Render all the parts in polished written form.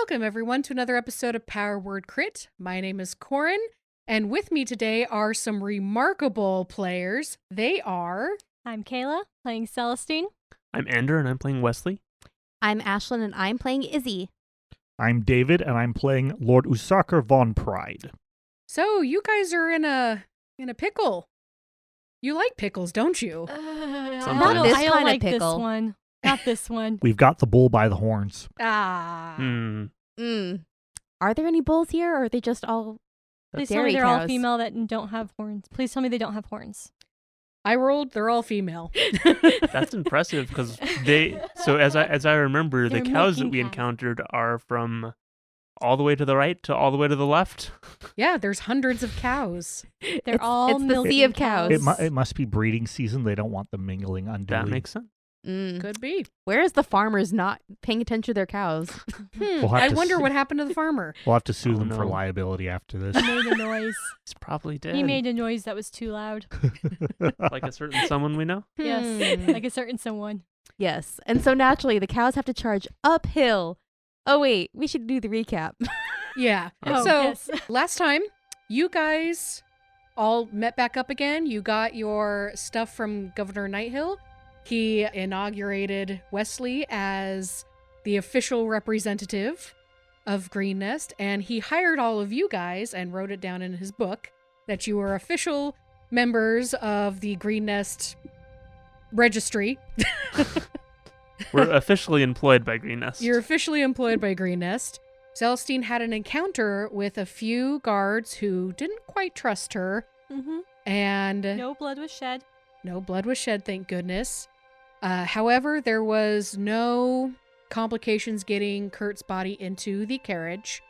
Welcome, everyone, to another episode of Power Word Crit. My name is Corin, and with me today are some remarkable players. They are... I'm Kayla, playing Celestine. I'm Ender, and I'm playing Wesley. I'm Ashlyn, and I'm playing Izzy. I'm David, and I'm playing Lord Usaker von Pride. So, you guys are in a pickle. You like pickles, don't you? Not this I don't kind of like pickle. this one. Not this one. We've got the bull by the horns. Ah. Are there any bulls here, or are they just all Please tell me dairy they're all cows? female that don't have horns. Please tell me they don't have horns. I rolled, they're all female. That's impressive because so as I remember, the They're cows that milking we cows. encountered are from all the way to the right to all the way to the left. Yeah, there's hundreds of cows. They're all it's the sea milking of cows. It must be breeding season. They don't want them mingling unduly. That makes sense. Could be. Where's the farmers not paying attention to their cows? We'll have I to wonder see. what happened to the farmer. We'll have to sue Oh, them for no. liability after this. He made a noise. It's probably dead. He made a noise that was too loud. Like a certain someone we know. Yes, Hmm. like a certain someone. Yes, and so naturally the cows have to charge uphill. Oh wait, we should do the recap. Yeah. Oh, So, yes. last time, you guys all met back up again. You got your stuff from Governor Nighthill. He inaugurated Wesley as the official representative of Green Nest, and he hired all of you guys and wrote it down in his book that you were official members of the Green Nest registry. We're officially employed by Green Nest. You're officially employed by Green Nest. Celestine had an encounter with a few guards who didn't quite trust her, Mm-hmm. and No blood was shed. no blood was shed, thank goodness. However, there was no complications getting Kurt's body into the carriage.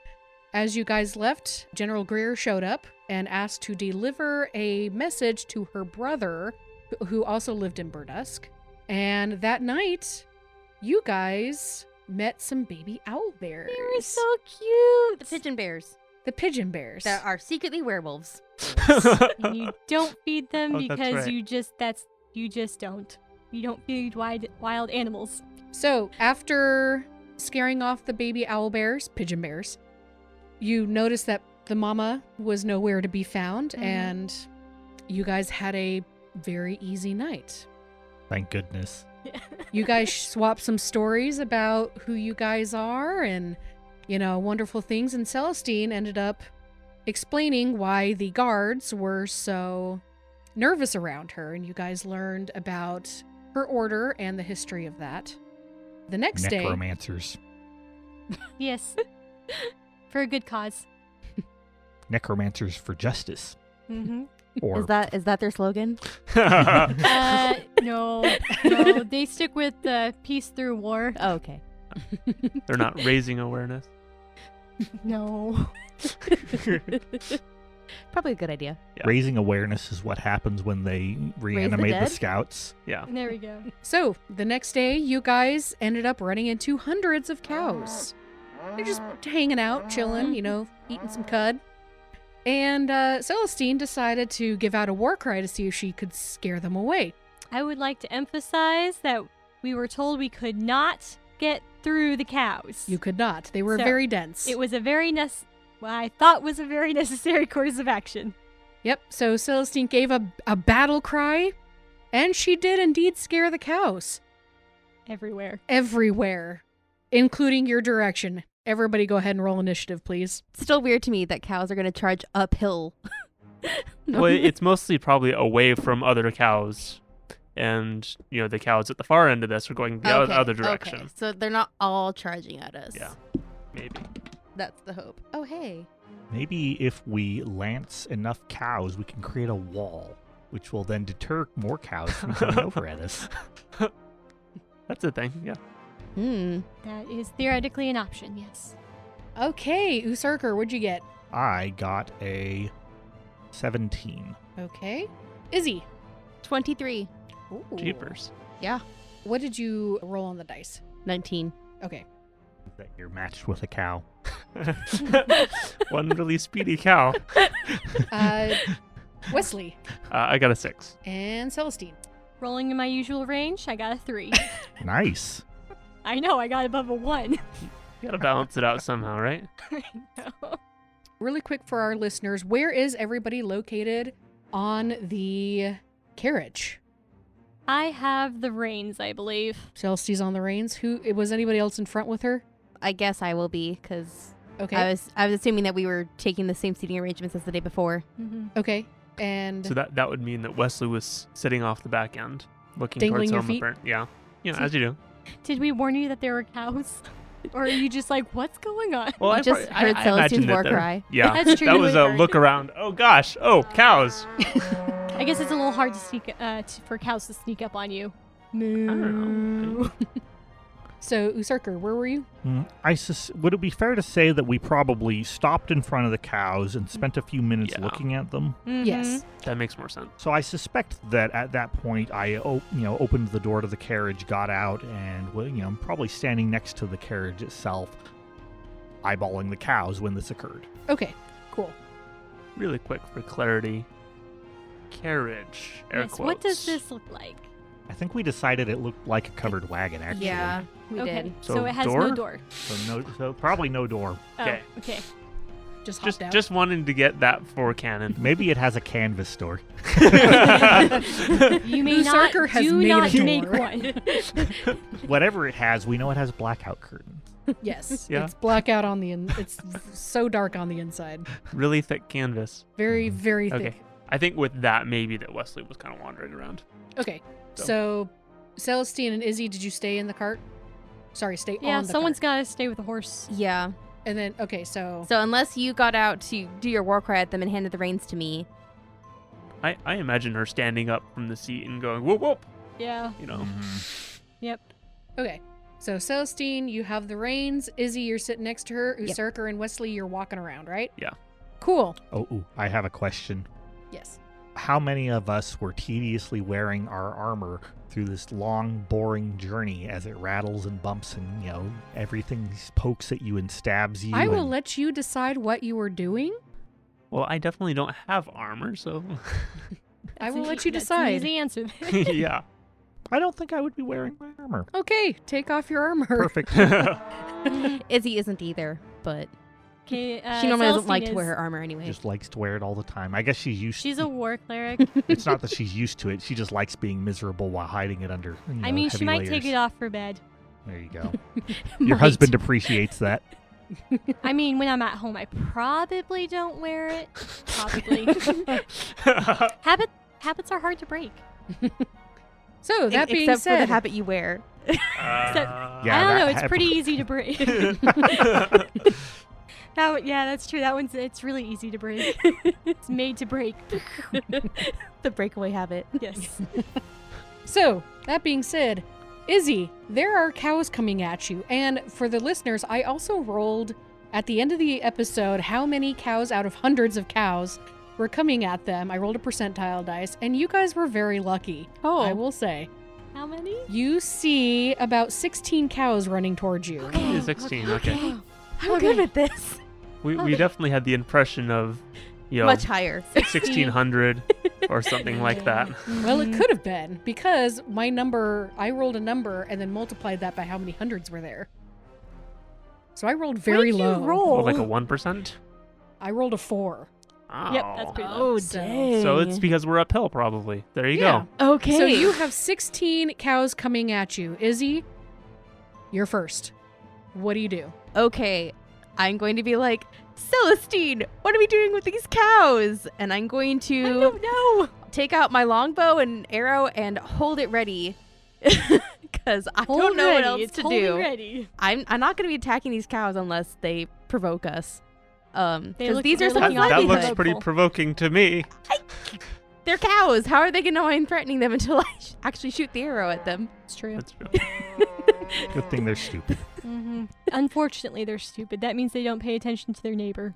As you guys left, General Greer showed up and asked to deliver a message to her brother, who also lived in Berdusk. And that night, you guys met some baby owl bears. They were so cute. The pigeon bears The pigeon bears. that are secretly werewolves. And you don't feed them Oh, that's because right. you just don't. You don't feed wild animals. So, after scaring off the baby owl bears, pigeon bears, you notice that the mama was nowhere to be found, and you guys had a very easy night. Thank goodness. You guys swapped some stories about who you guys are and, wonderful things, and Celestine ended up explaining why the guards were so nervous around her, and you guys learned about her order and the history of that. The next day... Necromancers. Yes. For a good cause. Necromancers for justice. Mm-hmm. Or Is that their slogan? No, they stick with peace through war. Oh, okay. They're not raising awareness. No. Probably a good idea. Yeah. raising awareness is what happens when they reanimate the dead? scouts. Yeah. There we go. So, the next day, you guys ended up running into hundreds of cows. They're just hanging out, chilling, eating some cud. And Celestine decided to give out a war cry to see if she could scare them away. I would like to emphasize that we were told we could not get through the cows. You could not. They were So, very dense. It was a very what I thought was a very necessary course of action. Yep, so Celestine gave a battle cry, and she did indeed scare the cows. Everywhere. Everywhere, including your direction. Everybody go ahead and roll initiative, please. It's still weird to me that cows are going to charge uphill. No. Well, it's mostly probably away from other cows. And, the cows at the far end of this are going the other direction. Okay. So they're not all charging at us. Yeah. Maybe. That's the hope. Oh, hey. Maybe if we lance enough cows, we can create a wall, which will then deter more cows from coming over at us. That's a thing, yeah. That is theoretically an option, yes. Okay, Usurker, what'd you get? I got a 17. Okay. Izzy. 23. Ooh. Jeepers. Yeah. What did you roll on the dice? 19. Okay. That you're matched with a cow. One really speedy cow. Wesley. I got a 6. And Celestine. Rolling in my usual range, I got a 3. Nice. I know, I got above a 1. Gotta balance it out somehow, right? I know. Really quick for our listeners, where is everybody located on the carriage? I have the reins, I believe. Celestine's on the reins. Who was anybody else in front with her? I guess I will be, because Okay. I was assuming that we were taking the same seating arrangements as the day before. Mm-hmm. Okay. And So that would mean that Wesley was sitting off the back end, looking Dangling towards your home. feet? Yeah. Yeah, See- as you do. Did we warn you that there were cows? Or are you just like, what's going on? Well, You just heard I Celestine's imagine that war there- cry. Yeah, That's true, that you was would a heard. look around. Oh gosh! Oh, cows! I guess it's a little hard to sneak for cows to sneak up on you. Moo. don't know. so, Usurker, where were you? Would it be fair to say that we probably stopped in front of the cows and spent a few minutes Yeah. looking at them? Mhm. Yes. That makes more sense. So I suspect that at that point I opened the door to the carriage, got out, and I'm probably standing next to the carriage itself, eyeballing the cows when this occurred. Okay. Cool. Really quick for clarity. Carriage. Air Yes, quotes. what does this look like? I think we decided it looked like a covered wagon, actually. Yeah, we Okay, did. so So it has door? no door. So probably no door. Okay. Oh, okay. Just hopped Just out. just wanting to get that for canon. Maybe it has a canvas door. You may not, Usurker has do made not a make door. one. Whatever it has, we know it has blackout curtains. Yes. Yeah. It's blackout on the it's so dark on the inside. Really thick canvas. Very, very Okay. thick. I think with that, maybe that Wesley was kind of wandering around. Okay. So- So, Celestine and Izzy, did you stay in the cart? Sorry, stay Yeah, on the someone's cart. got to stay with the horse. Yeah. And then, okay, so So unless you got out to do your war cry at them and handed the reins to me, I imagine her standing up from the seat and going, whoop, whoop. Yeah. You know. Yep. okay. So Celestine, you have the reins. Izzy, you're sitting next to her. Yep. Usurker and Wesley, you're walking around, right? Yeah. Cool. Oh, I have a question. Yes. How many of us were tediously wearing our armor through this long, boring journey as it rattles and bumps and, everything pokes at you and stabs you? I will and- let you decide what you are doing. Well, I definitely don't have armor, so I will let you That's decide. an easy answer. there. yeah. I don't think I would be wearing my armor. Okay, take off your armor. Perfect. Izzy isn't either, but Okay, she normally doesn't like Celestine to wear is- her armor anyway. Just likes to wear it all the time. I guess she's used She's to a war cleric. It's not that she's used to it. She just likes being miserable while hiding it under, I mean, she heavy might layers. take it off for bed. There you go. Your Might. husband appreciates that. I mean, when I'm at home, I probably don't wear it. Probably. Habits are hard to break. So that being Except for the said, Uh, habit you wear. Yeah, I don't that know. It's hap- pretty easy to break. Yeah, that's true. It's really easy to break. It's made to break. The breakaway habit. Yes. so that being said, Izzy, there are cows coming at you. And for the listeners, I also rolled at the end of the episode how many cows out of hundreds of cows were coming at them. I rolled a percentile dice, and you guys were very lucky. Oh. I will say. How many? You see about 16 cows running towards you. Only 16, okay. I'm good with this. We definitely had the impression of, Much higher. 1600 or something like that. Well, it could have been because I rolled a number and then multiplied that by how many hundreds were there. So I rolled very What did you low. roll? Or like a 1%? I rolled a 4. Oh. Yep, that's pretty low. Oh, So- dang. So it's because we're uphill, probably. There you Yeah. go. Okay. So you have 16 cows coming at you. Izzy, you're first. What do you do? Okay. I'm going to be like, Celestine, what are we doing with these cows? And I'm going I to don't know. take out my longbow and arrow and hold it ready. Because I Hold don't know what ready. else It's to holding do. ready. I'm not going to be attacking these cows unless they provoke us. Because these they're are looking something That awfully looks hopeful. pretty provoking to me. They're cows. How are they going to know I'm threatening them until I actually shoot the arrow at them? It's true. That's true. Good thing they're stupid. Unfortunately, they're stupid. That means they don't pay attention to their neighbor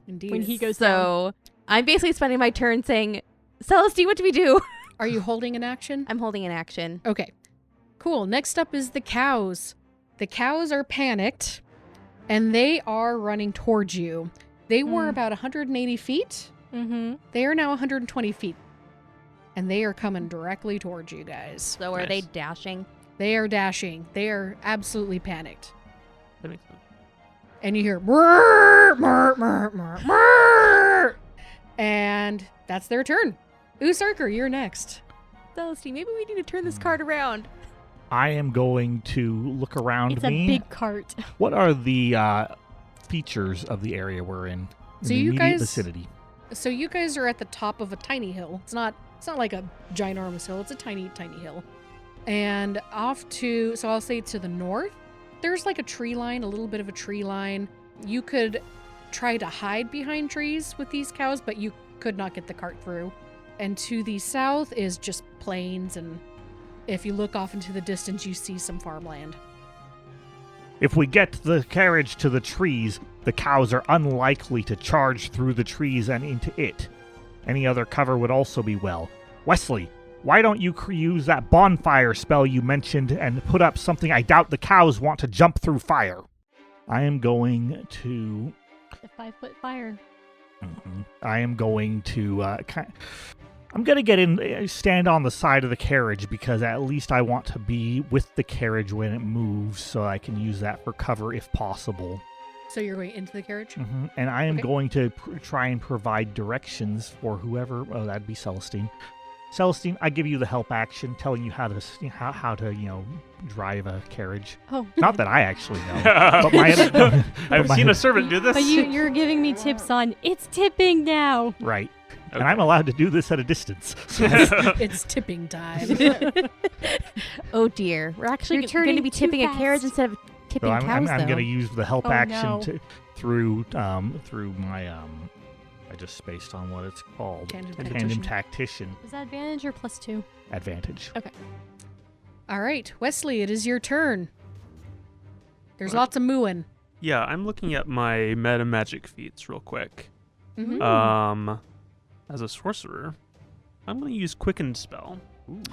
Indeed. when he goes down. So I'm basically spending my turn saying, Celestine, what do we do? Are you holding an action? I'm holding an action. Okay. Cool. Next up is the cows. The cows are panicked and they are running towards you. They were about 180 feet. Mm-hmm. They are now 120 feet. And they are coming directly towards you guys. So are they Nice. dashing? They are dashing. They are absolutely panicked. That makes sense. and you hear "Mrrr, mrrr, mrrr, mrrr, mrrr," and that's their turn. Usarker, you're next. Celestine, maybe we need to turn this cart around. I am going to look around It's me. a big cart. What are the features of the area we're in So the you immediate guys- vicinity? So you guys are at the top of a tiny hill. It's not like a ginormous hill. It's a tiny hill. And so I'll say to the north, there's like a tree line, a little bit of a tree line. You could try to hide behind trees with these cows, but you could not get the cart through. And to the south is just plains, and if you look off into the distance, you see some farmland. If we get the carriage to the trees, the cows are unlikely to charge through the trees and into it. Any other cover would also be well. Wesley, why don't you use that bonfire spell you mentioned and put up something I doubt the cows want to jump through fire? I am going to... The 5-foot fire. I am going to... I'm going to get in, stand on the side of the carriage because at least I want to be with the carriage when it moves so I can use that for cover if possible. So you're going into the carriage? And I am Okay. going to try and provide directions for whoever. Oh, that'd be Celestine. Celestine, I give you the help action, telling you how to drive a carriage. Oh. Not that I actually know, but my I've seen a servant do this. But you're giving me tips on it's tipping now. right. Okay. And I'm allowed to do this at a distance. So It's tipping time. Oh dear, we're actually You're going to turning be too tipping a fast. carriage instead of tipping I'm cows. going though. to use the help Oh, action no. through my I just spaced on what it's called. Tandem Tactician Is that advantage or +2? advantage. All right, Wesley, it is your turn. There's What? lots of mooing. Yeah, I'm looking at my meta magic feats real quick. Mhm. As a sorcerer, I'm going to use Quickened Spell.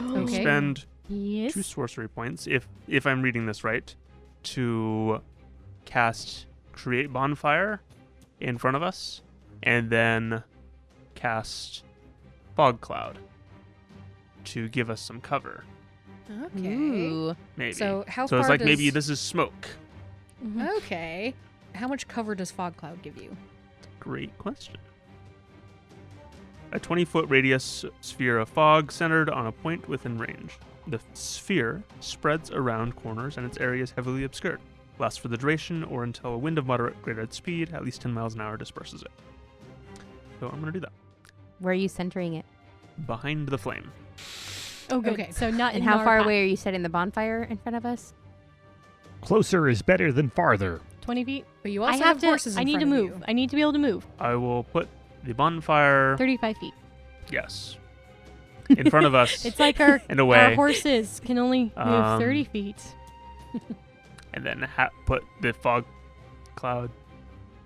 Okay. Spend Yes. 2 sorcery points, if I'm reading this right, to cast Create Bonfire in front of us, and then cast Fog Cloud to give us some cover. Okay. Ooh. Maybe. So how So far it's like does... maybe this is smoke. Mhm. Okay. How much cover does Fog Cloud give you? Great question. A 20-foot radius sphere of fog centered on a point within range. The sphere spreads around corners and its area is heavily obscured. Lasts for the duration or until a wind of moderate greater speed, at least 10 miles an hour, disperses it. So I'm going to do that. Where are you centering it? Behind the flame. Oh, good. Okay. So not And in how our far path. away are you setting the bonfire in front of us? Closer is better than farther. 20 feet? But you I also have to. horses in I need to front of move. you. I need to be able to move. I will put the bonfire, 35 feet. yes, in front of us It's like our in a way, our horses can only move Um, 30 feet. and then put the fog cloud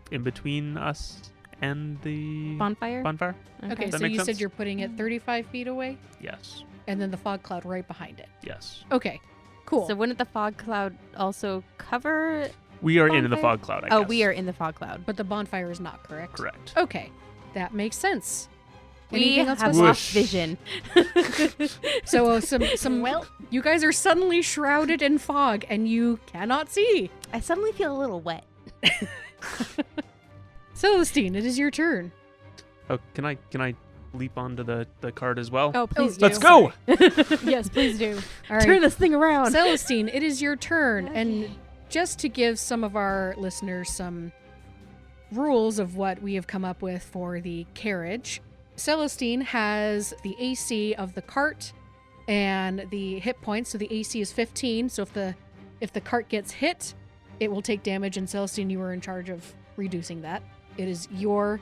in between us and the Bonfire? bonfire. Okay, that so make you said sense? you're putting it 35 feet away, Yes, and then the fog cloud right behind it. yes. Okay, cool. So wouldn't the fog cloud also cover? We are in the Bonfire? fog cloud, I Oh, guess. we are in the fog cloud. But the bonfire is not correct. Correct. Okay, that makes sense. We Anything else, have Wesley? lost vision. So some. Well, you guys are suddenly shrouded in fog, and you cannot see. I suddenly feel a little wet. Celestine, it is your turn. Oh, can I leap onto the cart as well? Oh, please yeah. do. Let's go! Yes, please do. All right, Turn this thing around. Celestine, it is your turn, and Okay. just to give some of our listeners some rules of what we have come up with for the carriage, Celestine has the AC of the cart and the hit points. So the AC is 15. So if the cart gets hit, it will take damage. And Celestine, you are in charge of reducing that. It is your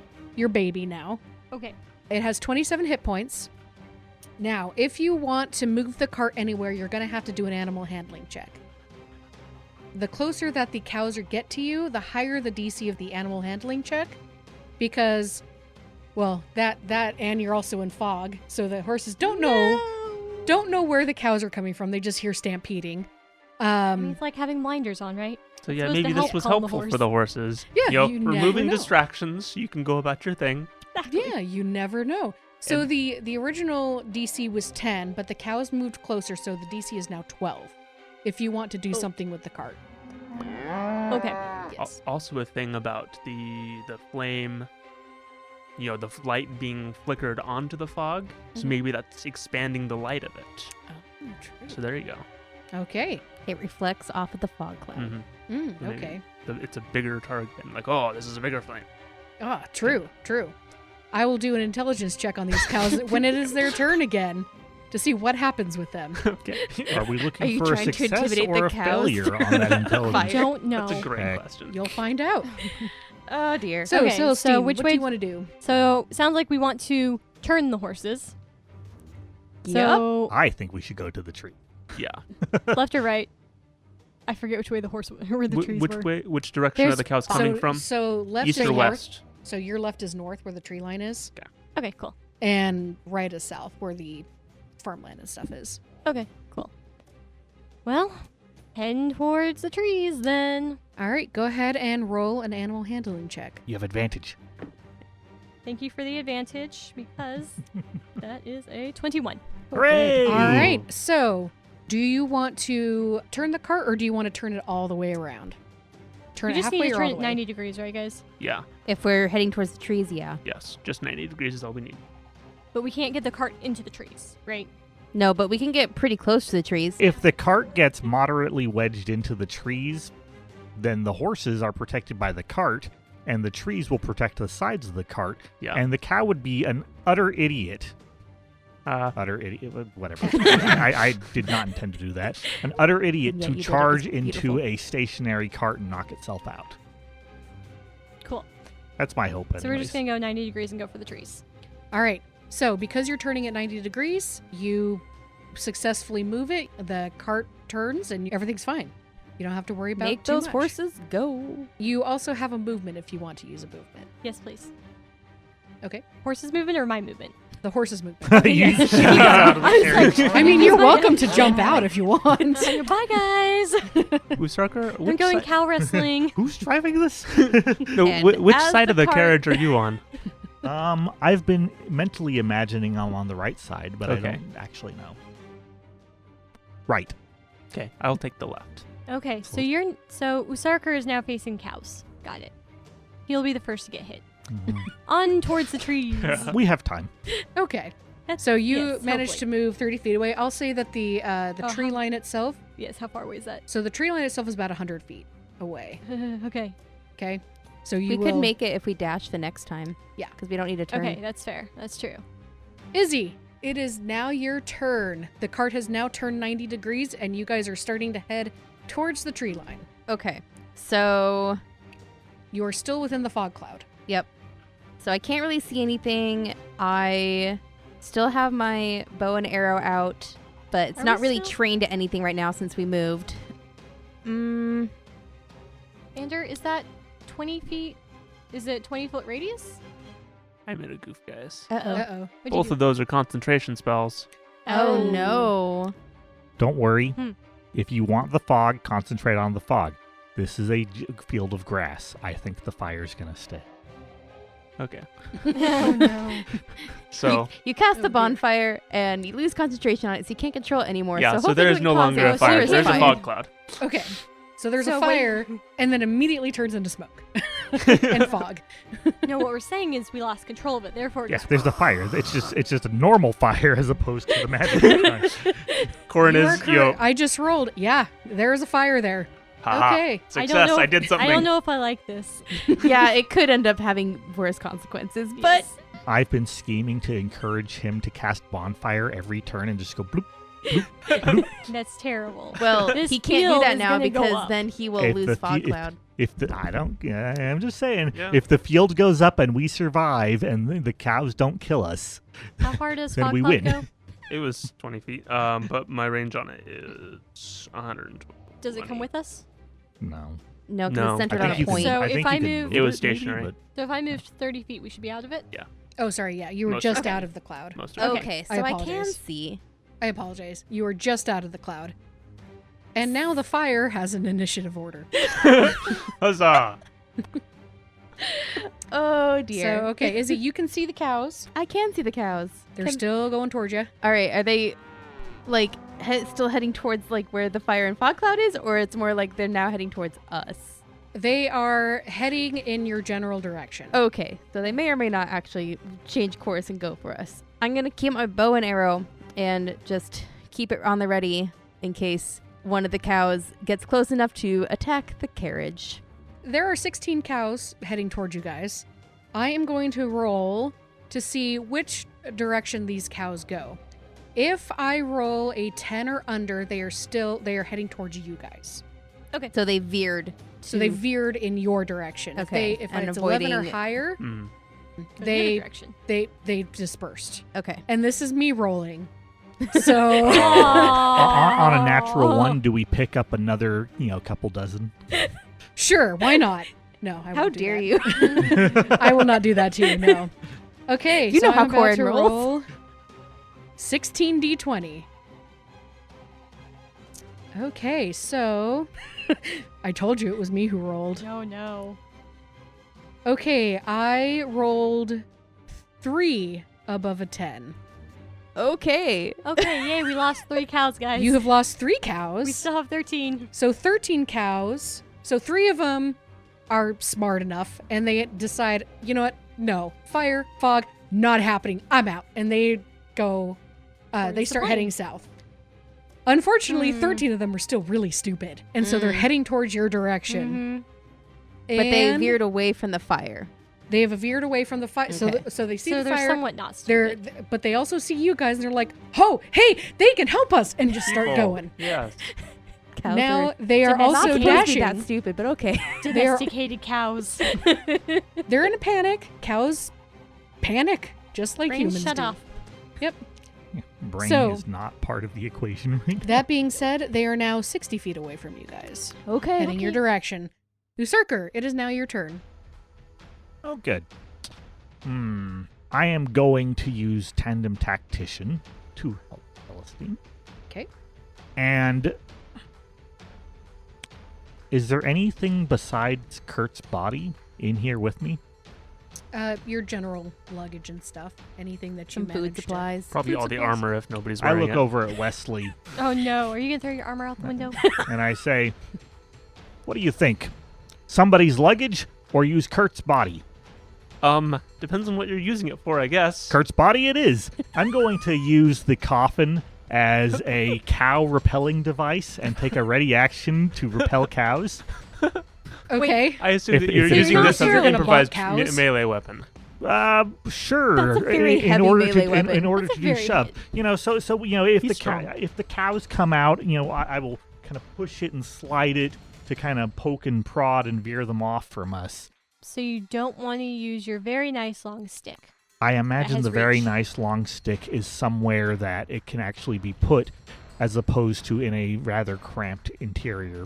baby now. Okay. It has 27 hit points. Now, if you want to move the cart anywhere, you're going to have to do an animal handling check. The closer that the cows get to you, the higher the DC of the animal handling check. Because, well, that and you're also in fog, so the horses don't know where the cows are coming from. They just hear stampeding. It's like having blinders on, right? So yeah, supposed to maybe help this was calm the helpful for horse. the horses. Yeah, You you know, never removing know. distractions, you can go about your thing. Yeah, you never know. So And- the original DC was 10, but the cows moved closer, so the DC is now 12. If you want to do something with the cart. Okay. Yes. Nice. Also a thing about the flame, the light being flickered onto the fog. So Mhm. maybe that's expanding the light of it. Oh, true. So there you go. Okay. It reflects off of the fog cloud. Mm-hmm. Maybe Okay. It's a bigger target. Like, oh, this is a bigger flame. Ah, true. I will do an intelligence check on these cows when it is their turn again to see what happens with them. Okay. Are we Are looking you for a trying to success intimidate or the a cows? failure on that intelligence? Fire. Don't know. That's a great Okay. question. You'll find out. Oh dear. So, Okay, so Celestine, which what way- do you want to do? So sounds like we want to turn the horses. So I think we should go to the tree. Yeah. left or right? I forget which way the horse where the trees Which were. way? Which direction are There's- the cows coming so, from? So left East is or north. west? So your left is north where the tree line is, Okay, cool. and right is south where the farmland and stuff is. Okay, cool. Well, heading towards the trees then. All right, go ahead and roll an animal handling check. You have advantage. Thank you for the advantage because that is a 21. Hooray! All right, so do you want to turn the cart or do you want to turn it all the way around? Turn We it just halfway need to or turn all it the way? 90 degrees, right, guys? Yeah. If we're heading towards the trees, yeah. Yes. Just 90 degrees is all we need. But we can't get the cart into the trees, right? No, but we can get pretty close to the trees. If the cart gets moderately wedged into the trees, then the horses are protected by the cart, and the trees will protect the sides of the cart, Yeah. and the cow would be an utter idiot. Utter idiot, whatever. I did not intend to do that. An utter idiot Yeah, to you did. It charge was into beautiful. a stationary cart and knock itself out. Cool. That's my hope, anyways. So we're just going to go 90 degrees and go for the trees. All right, so because you're turning at 90 degrees, you successfully move it, the cart turns, and everything's fine. You don't have to worry about Make too those much. horses go. You also have a movement if you want to use a movement. Yes, please. Okay. Horses movement or my movement? The horse's movement. You shoot out of the carriage. I mean, you're Fine. welcome to jump out if you want. Bye, guys. Usarker, I'm going cow wrestling. Who's driving this? No, And which as side the of the cart- carriage are you on? I've been mentally imagining I'm on the right side, but Okay. I don't actually know. Right. Okay, I'll take the left. Okay, so Usarker is now facing cows. Got it. He'll be the first to get hit. On towards the trees. We have time. Okay. That's- So you yes, managed to move 30 feet away. I'll say that the tree Uh-huh. line itself, Yes, how far away is that? so the tree line itself is about 100 feet away. Okay. Okay. So you We will... could make it if we dash the next time. Yeah. Because we don't need to turn. Okay, that's fair. That's true. Izzy, it is now your turn. The cart has now turned 90 degrees and you guys are starting to head towards the tree line. Okay. So, You are still within the fog cloud. yep. So I can't really see anything. I still have my bow and arrow out, but it's Are not we really still- trained at anything right now since we moved. Ander, is that 20 feet? Is it 20-foot radius? I made a goof, guys. Uh-oh. Uh-oh. What'd you Both do? of those are concentration spells. Oh, no. Don't worry. Hmm. If you want the fog, concentrate on the fog. This is a field of grass. I think the fire's going to stay. Okay. Oh, no. So, You cast Oh, the dear. bonfire and you lose concentration on it, so you can't control it anymore. yeah, so so hopefully there is we no can longer cause a fire. serious There's a fire. fog cloud. Okay. So there's So a when- fire and then immediately turns into smoke and fog. No, what we're saying is we lost control of it. Therefore, it Yeah, just there's the fire. It's just a normal fire as opposed to the magic one. Corin You are is, correct. I just rolled. Yeah, there's a fire there. haha, Okay. success, know I if- did something. I don't know if I like this. Yeah, it could end up having worse consequences, but Yes. I've been scheming to encourage him to cast bonfire every turn and just go bloop. That's terrible. well, This he can't do field that is now gonna go because up. then he will If lose the fog fe- cloud. I'm just saying, Yeah. if the field goes up and we survive and the cows don't kill us, How far does then fog we cloud win. go? It was 20 feet, but my range on it is 120. Does it come with us? no. No, because No. it's centered I on think a you can- point. So I if think I you can move- move It was maybe, stationary. but So if I moved 30 feet, we should be out of it? Oh, sorry. Yeah, you were Most just of it. out of the cloud. Most of it. Okay, I so I can apologize. see. I apologize. You were just out of the cloud. And now the fire has an initiative order. Huzzah! Oh dear. So, okay, Izzy, you can see the cows. I can see the cows. They're Can- still going towards you. All right, are they like still heading towards like where the fire and fog cloud is, or it's more like they're now heading towards us? They are heading in your general direction. Okay, so they may or may not actually change course and go for us. I'm going to keep my bow and arrow and just keep it on the ready in case one of the cows gets close enough to attack the carriage. There are 16 cows heading towards you guys. I am going to roll to see which direction these cows go. If I roll a 10 or under, they are heading towards you guys. Okay. So they veered. So they veered in your direction. Okay. If And it's 11 or avoiding- higher, The they direction. they dispersed. Okay. And this is me rolling. So On a natural 1, do we pick up another, couple dozen? sure, why not? No, I How won't do dare that. you? I will not do that to you, no. Okay, You so know how I'm about Corin to rolls. roll 16d20. Okay, so I told you it was me who rolled. No, no. Okay, I rolled 3 above a 10. Okay. Okay, yay, we lost 3 cows, guys. You have lost 3 cows. We still have 13. So 13 cows. So 3 of them are smart enough, and they decide, you know what? No, fire, fog, not happening. I'm out. And they go, Towards they the start plane. heading south. Unfortunately, 13 of them are still really stupid, and so they're heading towards your direction. Mhm. But they And veered away from the fire. They have veered away from the fire. Okay. So they see So the they're fire. somewhat not They're, stupid. but they also see you guys, and they're like, "Oh, hey, they can help us!" and just start Oh, going. Yes. Cows Now are they are Domestic- also not supposed to be dashing. that stupid, but okay. They are- Domesticated cows. They're in a panic. Cows panic, just like Brains humans shut do. off. Brain So- is not part of the equation right now. That being said, they are now 60 feet away from you guys, Okay. heading your direction. Usurker, it is now your turn. Oh, good. I am going to use Tandem Tactician to help Celestine. Okay. And is there anything besides Kurt's body in here with me? Your general luggage and stuff. Anything that you Some food managed to- supplies. Probably Food all the supplies. armor if nobody's I wearing look it. over at Wesley Oh no, are you gonna throw your armor out the window? and I say, "What do you think? Somebody's luggage or use Kurt's body?" Depends on what you're using it for, I guess. Kurt's body it is. I'm going to use the coffin as a cow repelling device and take a ready action to repel cows. Okay. I assume If- that you're if it's using not this as you're an gonna improvised bump cows. melee weapon. Sure. That's a very in heavy order melee to weapon. in order That's to a do very shove, if He's the strong. if the cows come out, I will kind of push it and slide it to kind of poke and prod and veer them off from us. So you don't want to use your very nice long stick. I imagine has the very reach. nice long stick is somewhere that it can actually be put, as opposed to in a rather cramped interior.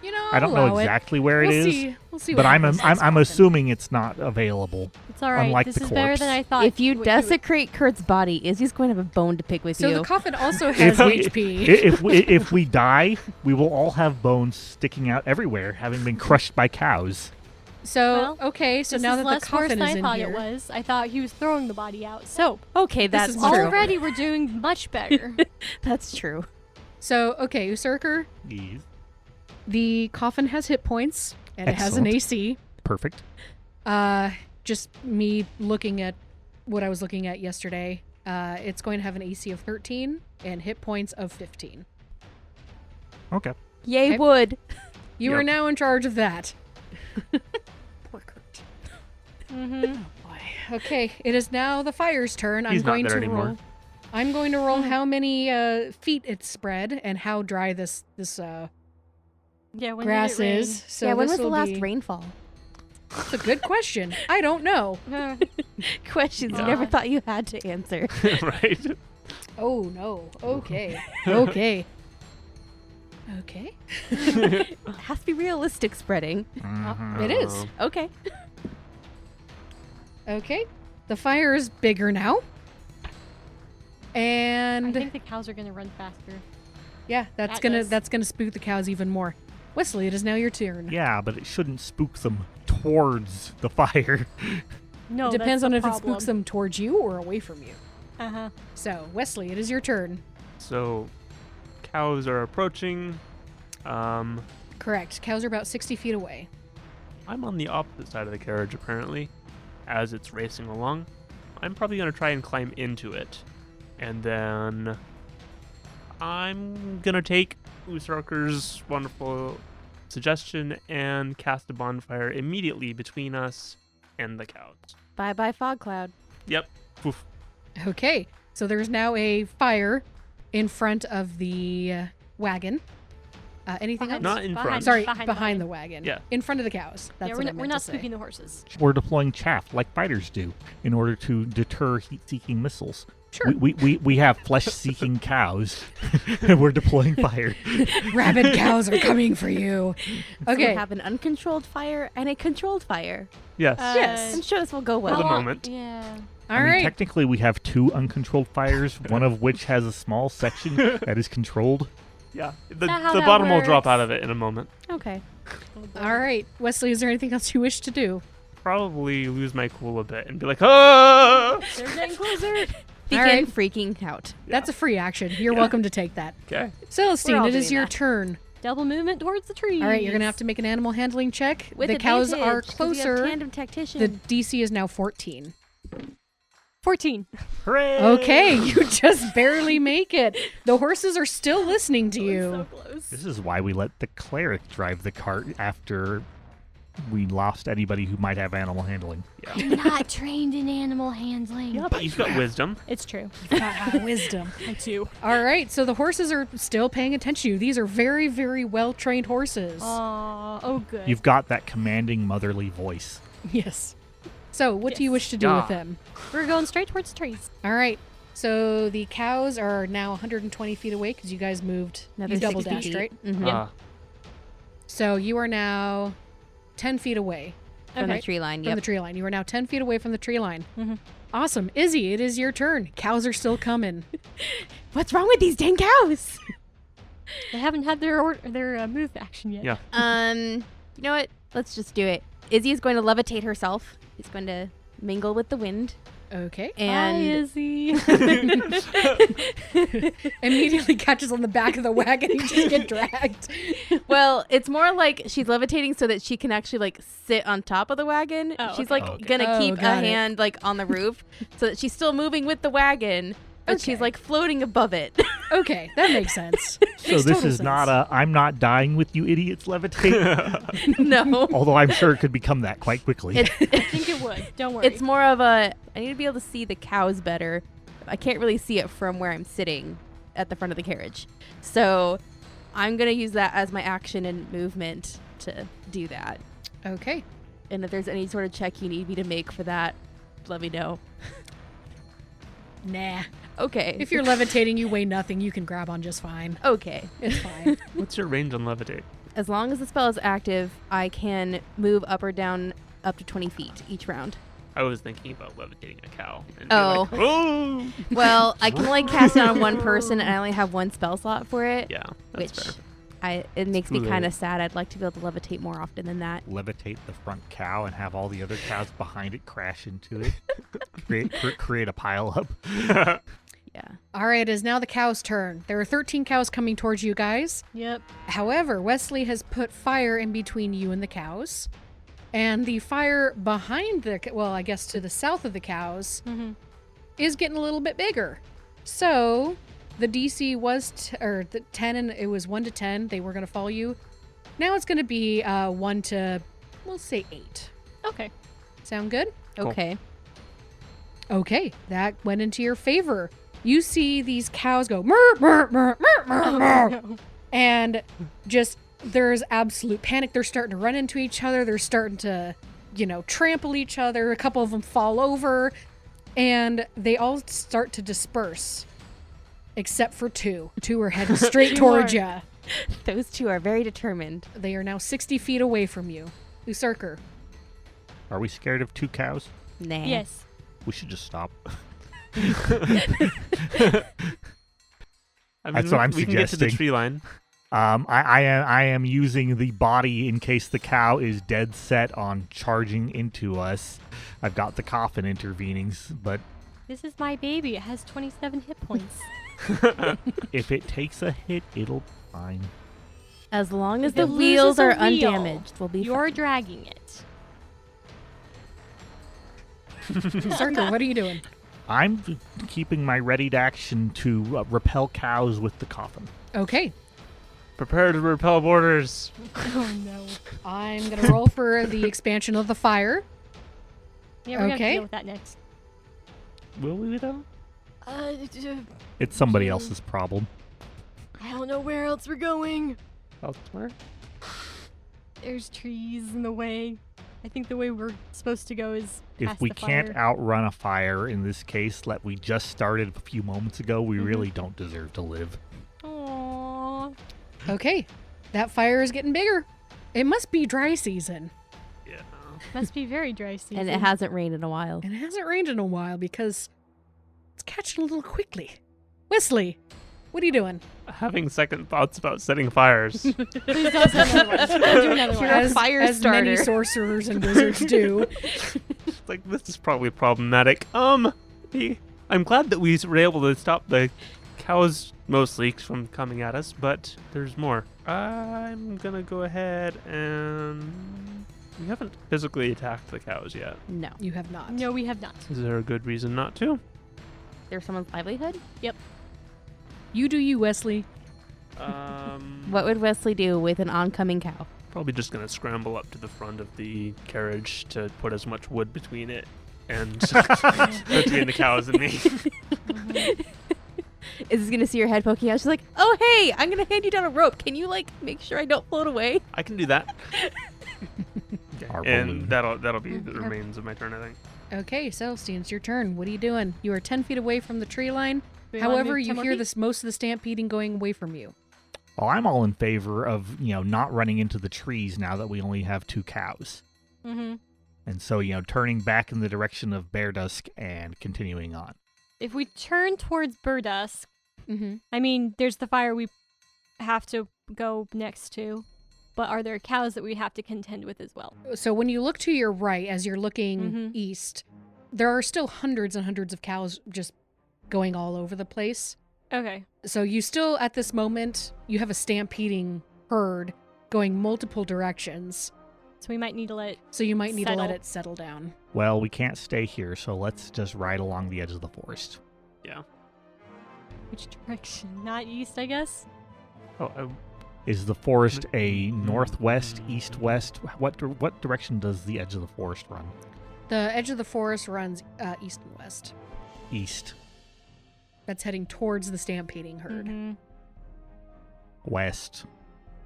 You know, I don't know allow it. exactly where it We'll is, see. We'll see. but what I'm happens next I'm often. assuming it's not available. It's all right. Unlike This the is better corpse. than I thought. If you would- desecrate Kurt's body, Izzy's going to have a bone to pick with So you. the coffin also has If we- HP. if we die, we will all have bones sticking out everywhere, having been crushed by cows. So Well, okay, so this now is that the less worse coffin than is I in thought here, it was. I thought he was throwing the body out. So Okay, that's is true. true. already we're doing much better. That's true. so okay, Usurker, Yes. the coffin has hit points and it has an Excellent. AC. Perfect. Just me looking at what I was looking at yesterday. It's going to have an AC of 13 and hit points of 15. Okay. Yay, Okay. wood. You Yep. are now in charge of that. Poor Kurt. Mm-hmm. Boy. Okay, it is now the fire's turn. He's I'm not going there to anymore. roll. I'm going to roll how many feet it's spread and how dry this Yeah, when grass did it rain? is. So yeah, when this was the will last be- rainfall? That's a good question. I don't know. Questions you God. never thought you had to answer. Right? Oh no. Okay. Okay. Okay. It has to be realistic spreading. Mhm. It is. Oh. Okay. Okay. The fire is bigger now. I And think the cows are gonna run faster. yeah, that's that gonna does. that's gonna spook the cows even more. Wesley, it is now your turn. Yeah, but it shouldn't spook them towards the fire. No, It depends that's on the if problem. it spooks them towards you or away from you. Uh-huh. So, Wesley, it is your turn. So, cows are approaching. Correct. Cows are about 60 feet away. I'm on the opposite side of the carriage, apparently, as it's racing along. I'm probably going to try and climb into it. And then I'm going to take Usarker's wonderful suggestion and cast a bonfire immediately between us and the cows. Bye-bye fog cloud. Yep. Poof. Okay, so there's now a fire in front of the wagon. Anything else? Not in front. Sorry, Behind behind the wagon. Yeah. In front of the cows. That's Yeah, what I we're meant not to say. spooking the horses. We're deploying chaff like fighters do in order to deter heat-seeking missiles. Sure. We have flesh-seeking cows. We're deploying fire. Rabid cows are coming for you. So we Okay. have an uncontrolled fire and a controlled fire. Yes. Yes. I'm sure this will go For well. the How long- moment. Yeah. All I mean, right. technically, we have 2 uncontrolled fires, one of which has a small section that is controlled. Yeah. The that how that bottom will drop works? out of it in a moment. Okay. All right. Wesley, is there anything else you wish to do? Probably lose my cool a bit and be like, ah! They're getting closer. Begin right. freaking out. That's a free action. You're welcome to take that. Okay. Celestine, all it is doing your that. turn. Double movement towards the trees. All right, you're going to have to make an animal handling check. With the cows are advantage, 'cause we have closer. tandem tactician. The DC is now 14. 14. Hooray! Okay, you just barely make it. The horses are still listening to you. So close. This is why we let the cleric drive the cart after we lost anybody who might have animal handling. I'm not trained in animal handling. Yeah, but you've got wisdom. It's true. Wisdom. I too. All right, so the horses are still paying attention to you. These are very, very well-trained horses. Oh, good. You've got that commanding motherly voice. Yes. So, what do you Yes. wish to do Yeah. with them? We're going straight towards the trees. All right. So the cows are now 120 feet away because you guys moved. Another You double 60 dashed, feet. right? Mhm. Ah, So you are now 10 feet away From Okay. the tree line. from Yep. the tree line. You are now 10 feet away from the tree line. Mhm. Awesome. Izzy, it is your turn. Cows are still coming. What's wrong with these dang cows? They haven't had their move action yet. yeah. You know what? Let's just do it. Izzy is going to levitate herself. He's going to mingle with the wind. Okay. Hi, And Izzy. Immediately catches on the back of the wagon. You just get dragged. well, it's more like she's levitating so that she can actually like sit on top of the wagon. Oh, She's okay. like Okay. gonna Oh, keep a got it. hand like on the roof so that she's still moving with the wagon, but Okay. she's like floating above it. Okay, that makes sense. So Makes this total is not sense. a I'm not dying with you idiots levitate. No. Although I'm sure it could become that quite quickly. I think it would. Don't worry. It's more of a I need to be able to see the cows better. I can't really see it from where I'm sitting at the front of the carriage. So I'm going to use that as my action and movement to do that. Okay. And if there's any sort of check you need me to make for that, let me know. Nah. Okay. If you're levitating, you weigh nothing. You can grab on just fine. okay. It's fine. What's your range on levitate? As long as the spell is active, I can move up or down up to 20 feet each round. I was thinking about levitating a cow. And Oh. Be like, oh. Well, I can only cast it on one person, and I only have one spell slot for it. Yeah, that's which fair. it makes me Too kind late. of sad. I'd like to be able to levitate more often than that. Levitate the front cow and have all the other cows behind it crash into it. create a pile up. Yeah. All right, it is now the cows' turn. There are 13 cows coming towards you guys. Yep. However, Wesley has put fire in between you and the cows. And the fire behind I guess to the south of the cows Mm-hmm. is getting a little bit bigger. So the DC was, the 10, and it was 1 to 10. They were going to follow you. Now it's going to be 1 to, we'll say 8. Okay. Sound good? Cool. Okay. Okay, that went into your favor. You see these cows go, murr, murr, murr, murr, murr, murr. And just there's absolute panic. They're starting to run into each other. They're starting to, trample each other. A couple of them fall over, and they all start to disperse, except for 2. 2 are heading straight towards you. Those two are very determined. They are now 60 feet away from you. Usurker. Are we scared of 2 cows? Nah. Yes. We should just stop. I mean, That's what I'm we can get to the suggesting. tree line. I am using the body in case the cow is dead set on charging into us. I've got the coffin intervening, but This is my baby. It has 27 hit points. if it takes a hit, it'll be fine. As long as If the it wheels loses a are wheel, undamaged, we'll be You're fine. dragging it. Sarker, what are you doing? I'm keeping my readied action to repel cows with the coffin. Okay. Prepare to repel borders. Oh no. I'm going to roll for the expansion of the fire. Yeah, we're gonna have to Okay. deal with that next. Will we though? It's somebody else's problem. I don't know where else we're going. Elsewhere? There's trees in the way. I think the way we're supposed to go is past If we the can't fire. outrun a fire in this case, like we just started a few moments ago, we really don't deserve to live. Aww. Okay. That fire is getting bigger. It must be dry season. Yeah. Must be very dry season. And it hasn't rained in a while. And it hasn't rained in a while because it's catching a little quickly. Wesley, what are you doing? Having second thoughts about setting fires. Please don't do another one. Don't do another one. You're a fire as many starter. sorcerers and wizards do. It's like, this is probably problematic. I'm glad that we were able to stop the cows mostly from coming at us, but there's more. I'm gonna go ahead and... We haven't physically attacked the cows yet. No. You have not. No, we have not. Is there a good reason not to? There's someone's livelihood? You do you, Wesley. What would Wesley do with an oncoming cow? Probably just gonna scramble up to the front of the carriage to put as much wood between it and between the cows and me. Is this gonna see your head poking out? She's like, oh hey, I'm gonna hand you down a rope. Can you like make sure I don't float away? I can do that. Our balloon. And that'll be the remains of my turn, I think. Okay, Celestine, it's your turn. What are you doing? You are 10 feet away from the tree line. Do we wanna However, move you 10 more hear feet? this most of the stampeding going away from you. Well, I'm all in favor of, not running into the trees now that we only have 2 cows. Mm-hmm. And so, turning back in the direction of Berdusk and continuing on. If we turn towards Berdusk, Mm-hmm. I mean, there's the fire we have to go next to, but are there cows that we have to contend with as well? So when you look to your right, as you're looking Mhm. east, there are still hundreds and hundreds of cows just going all over the place. Okay. So you still, at this moment, you have a stampeding herd going multiple directions. So we might need to let... So you might need to let Settle. it settle down. Well, we can't stay here, so let's just ride along the edge of the forest. Yeah. Which direction? Not east, I guess? Oh, Is the forest a northwest, east-west? What direction does the edge of the forest run? The edge of the forest runs east and west. East, That's heading towards the stampeding herd. Mhm. west.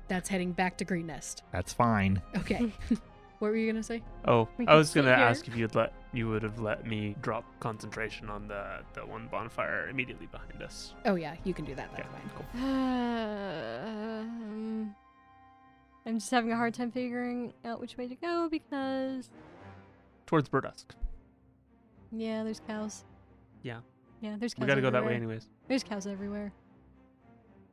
That's heading back to Green Nest. That's fine. Okay. What were you going to say? Oh, We I can was sit gonna here. ask if you would have let me drop concentration on the one bonfire immediately behind us. Oh, yeah, you can do that. That's Okay, fine. cool. I'm just having a hard time figuring out which way to go because... Towards Berdusk. Yeah, there's cows. Yeah. Yeah, there's cows We gotta go that way everywhere. anyways. There's cows everywhere.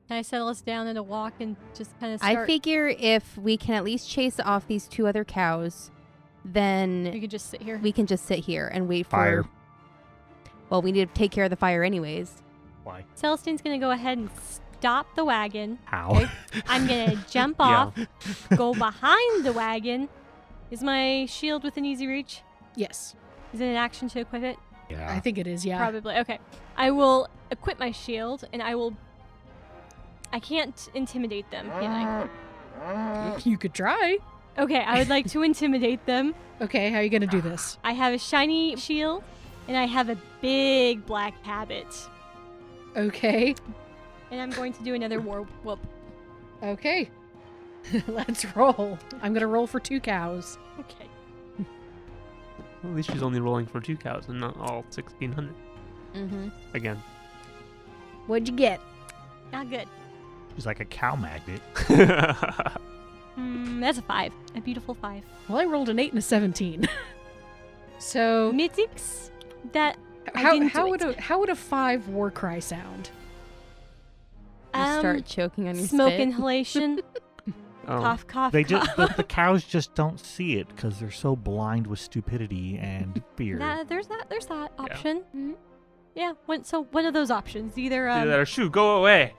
Can I settle us down in a walk and just kind of I start? figure if we can at least chase off these 2 other cows, then we could just sit here. we can just sit here and wait for... Fire. Well, we need to take care of the fire anyways. Why? Celestine's gonna go ahead and stop the wagon. How? I'm gonna jump Yeah. off, go behind the wagon. Is my shield within easy reach? Yes, Is it an action to equip it? Yeah. I think it is, yeah. Probably. Okay. I will equip my shield and I can't intimidate them, can You could try. I? Okay, I would like to intimidate them. Okay, how are you going to do this? I have a shiny shield and I have a big black habit. Okay. And I'm going to do another war whoop. Okay. Let's roll. I'm going to roll for 2 cows. Okay. Well, at least she's only rolling for 2 cows and not all 1,600. Mm-hmm. Again. What'd you get? Not good. She's like a cow magnet. That's a 5. A beautiful 5. Well, I rolled an 8 and a 17. So Mythics that how didn't do would it. how would a 5 war cry sound? You start choking on your smoke spit. inhalation. Oh. Cough, cough, They cough. just the cows just don't see it because they're so blind with stupidity and fear. There's that Yeah. option. Mhm. Yeah. One of those options. Either Either that or shoo, go away.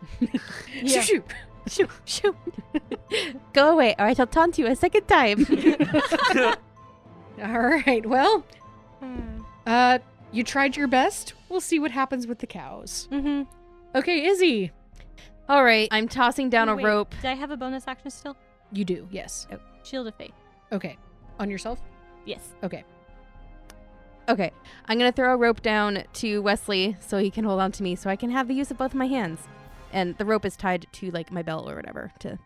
yeah. Shoot. Shoo, shoo. Go away, or I shall taunt you a second time. All right. Well, you tried your best. We'll see what happens with the cows. Mm-hmm. Okay, Izzy. All right, I'm tossing down a Wait, rope. Did I have a bonus action still? You do. Yes. Oh, Shield of Faith. Okay. On yourself? Yes. Okay. Okay, I'm going to throw a rope down to Wesley so he can hold on to me so I can have the use of both of my hands. And the rope is tied to like my belt or whatever to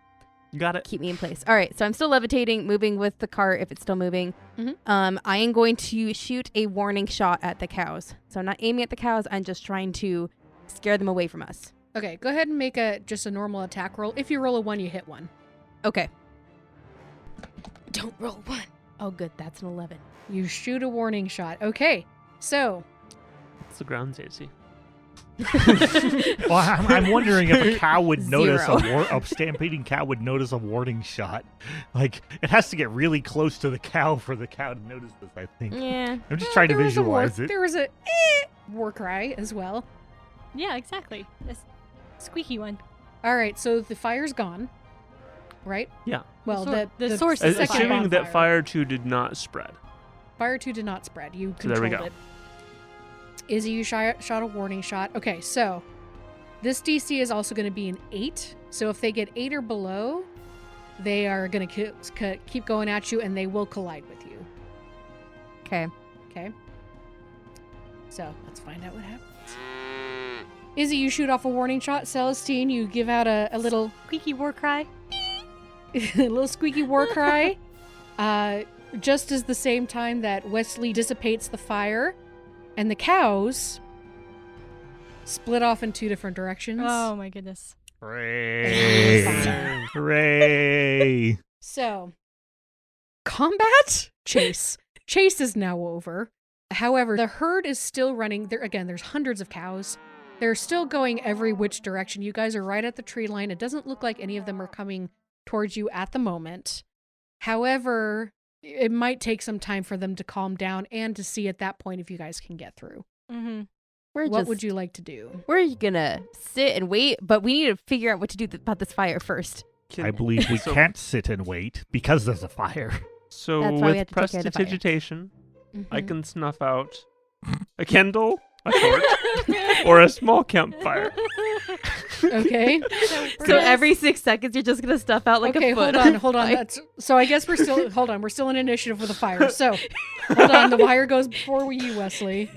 Got it. keep me in place. All right, so I'm still levitating, moving with the cart if it's still moving. Mhm. I am going to shoot a warning shot at the cows. So I'm not aiming at the cows. I'm just trying to scare them away from us. Okay. Go ahead and make just a normal attack roll. If you roll a 1, you hit 1. Okay. Don't roll 1. Oh, good. That's an 11. You shoot a warning shot. Okay. So, What's the ground, Zacy? Well, I'm wondering if a cow would notice Zero. a stampeding cow would notice a warning shot. Like, it has to get really close to the cow for the cow to notice this, I think. Yeah. I'm just trying to there was a visualize it. There was a war cry as well. Yeah, exactly. This squeaky one. All right. So the fire's gone. Right? Yeah. Well, The source is second Assuming that bonfire. fire 2 did not spread. Fire 2 did not spread. You So there we controlled go. it. Izzy, you shot a warning shot. Okay, so this DC is also going to be an 8. So if they get 8 or below, they are going to keep going at you, and they will collide with you. Okay. Okay? So let's find out what happens. Izzy, you shoot off a warning shot. Celestine, you give out a little Squeaky war cry. a little squeaky war cry. Just as the same time that Wesley dissipates the fire, and the cows split off in 2 different directions. Oh my goodness. Hooray! Fine. Hooray! So, combat? Chase. Chase is now over. However, the herd is still running. There's hundreds of cows. They're still going every which direction. You guys are right at the tree line. It doesn't look like any of them are coming towards you at the moment. However, it might take some time for them to calm down and to see at that point if you guys can get through. Mm-hmm. What would you like to do? We're gonna sit and wait, but we need to figure out what to do about this fire first. I believe we So- can't sit and wait because there's a fire. So That's why we have with to take care of the fire. prestidigitation, I Mhm. can snuff out a candle, a torch, or a small campfire. Okay. So every 6 seconds, you're just gonna stuff out like okay, a foot. hold on. So I guess we're still we're still in initiative with the fire. So hold on, the fire goes before you, Wesley.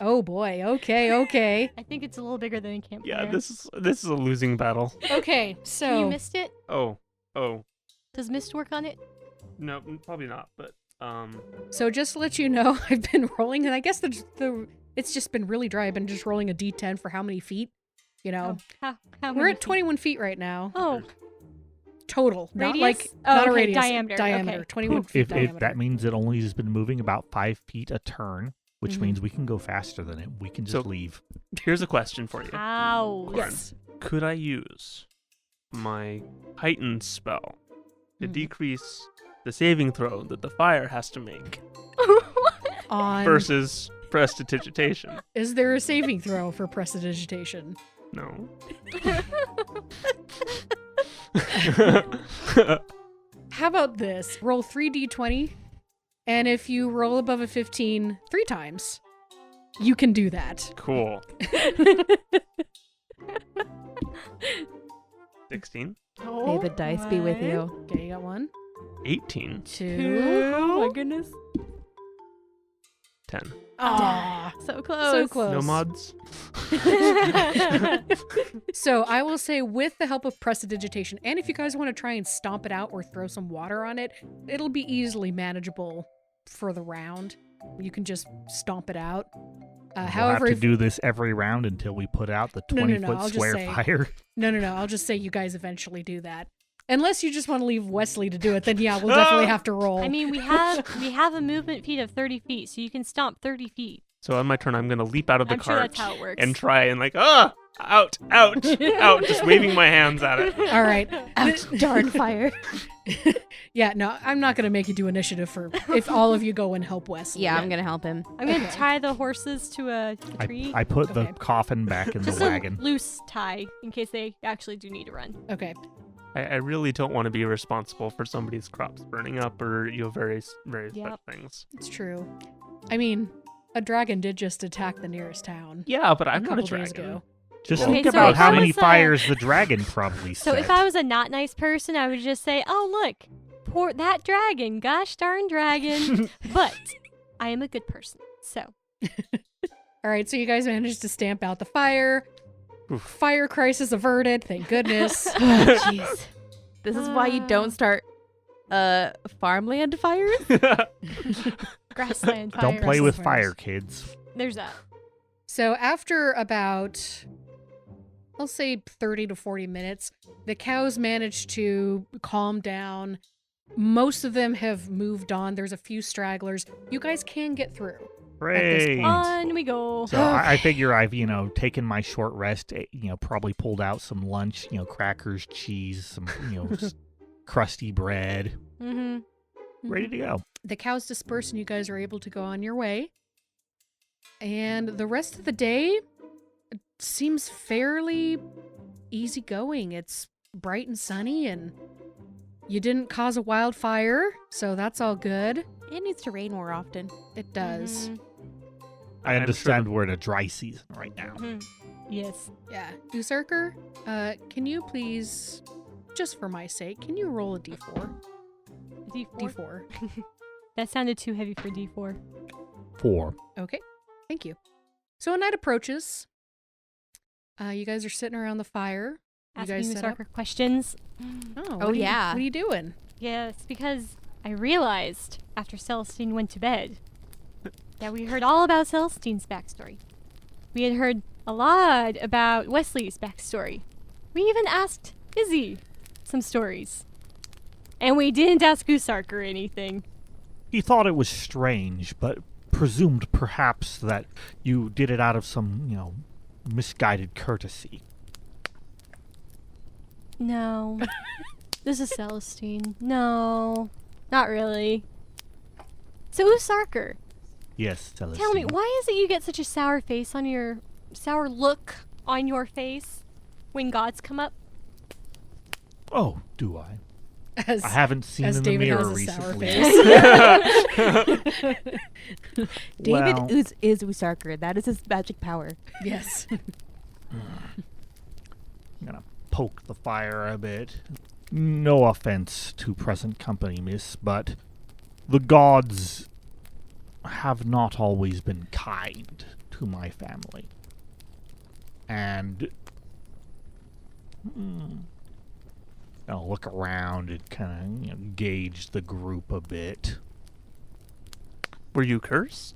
Oh boy. Okay. I think it's a little bigger than a campfire. Yeah, this is a losing battle. Okay. You So missed it? Oh, Does mist work on it? no, probably not. But just to let you know, I've been rolling, and I guess the it's just been really dry. I've been just rolling a D10 for how many feet. You know, How we're many at 21 feet right now. Oh, Total, not Radius? like Oh, not a okay, radius. diameter, okay. 21 feet If diameter. that means it only has been moving about 5 feet a turn, which Mhm. means we can go faster than it. We can just So- leave. here's a question for you. ow. Yes. Could I use my heightened spell to Mhm. decrease the saving throw that the fire has to make On versus prestidigitation? is there a saving throw for prestidigitation? No. How about this? Roll 3d20, and if you roll above a 15 3 times, you can do that. Cool. 16, May the dice be with you. Okay, you got 1, 18, 2. Oh my goodness. 10. Ah, So close. so close. No mods? So I will say, with the help of prestidigitation, and if you guys want to try and stomp it out or throw some water on it, it'll be easily manageable for the round. You can just stomp it out. We'll However, have to if, do this every round until we put out the No, 20-foot I'll just square say- fire. no, I'll just say you guys eventually do that. Unless you just want to leave Wesley to do it, then yeah, we'll definitely have to roll. I mean, we have a movement feet of 30 feet, so you can stomp 30 feet. So on my turn, I'm going to leap out of the I'm sure cart that's how it works. and try and out, just waving my hands at it. All right. Ouch, darn fire. Yeah, no, I'm not going to make you do initiative for if all of you go and help Wesley. Yeah, I'm gonna help him. I'm gonna tie the horses to a tree. I put the Okay. coffin back in the Just wagon. a loose tie in case they actually do need to run. Okay. I really don't want to be responsible for somebody's crops burning up or various Yep. such things. It's true. I mean, a dragon did just attack the nearest town. Yeah, but I'm a not a couple days dragon. ago. Just Okay, think so about if how I many was, fires the dragon probably So set. if I was a not nice person, I would just say, "Oh, look, poor that dragon, gosh darn dragon." But I am a good person, so All right, so you guys managed to stamp out the fire. Oof. Fire crisis averted, thank goodness. Jeez. This is why you don't start farmland fires. grassland fire. Don't play with fires. fire, kids. There's that. So after about, I'll say 30 to 40 minutes, the cows managed to calm down. Most of them have moved on. There's a few stragglers. You guys can get through. Great. On we go. So I figure I've, taken my short rest, probably pulled out some lunch, crackers, cheese, some, crusty bread, Mm-hmm. ready to go. The cows disperse and you guys are able to go on your way. And the rest of the day seems fairly easygoing. It's bright and sunny and you didn't cause a wildfire, so that's all good. It needs to rain more often. It does. Mhm. I I'm understand sure- we're in a dry season right now. Mhm. Yes. Yeah. Usurker, can you please, just for my sake, can you roll a d4? D4. D4. That sounded too heavy for D4. 4. Okay. Thank you. So a night approaches. You guys are sitting around the fire. You Asking guys the set up? Sarker questions. Oh, yeah. What are you doing? Yes, because I realized after Celestine went to bed that we heard all about Celestine's backstory. We had heard a lot about Wesley's backstory. We even asked Izzy some stories. And we didn't ask Usark or anything. He thought it was strange, but presumed perhaps that you did it out of some, misguided courtesy. No. This is Celestine. No. Not really. So Usarker, Yes, Celestine. tell me, why is it you get such a sour look on your face when gods come up? Oh, do I? As, I haven't seen as in the David mirror has a sour recently. face. David Well- is Usarker. That is his magic power. Yes. I'm gonna poke the fire a bit. No offense to present company, miss, but the gods have not always been kind to my family. And I'll look around and kind of gauge the group a bit. Were you cursed?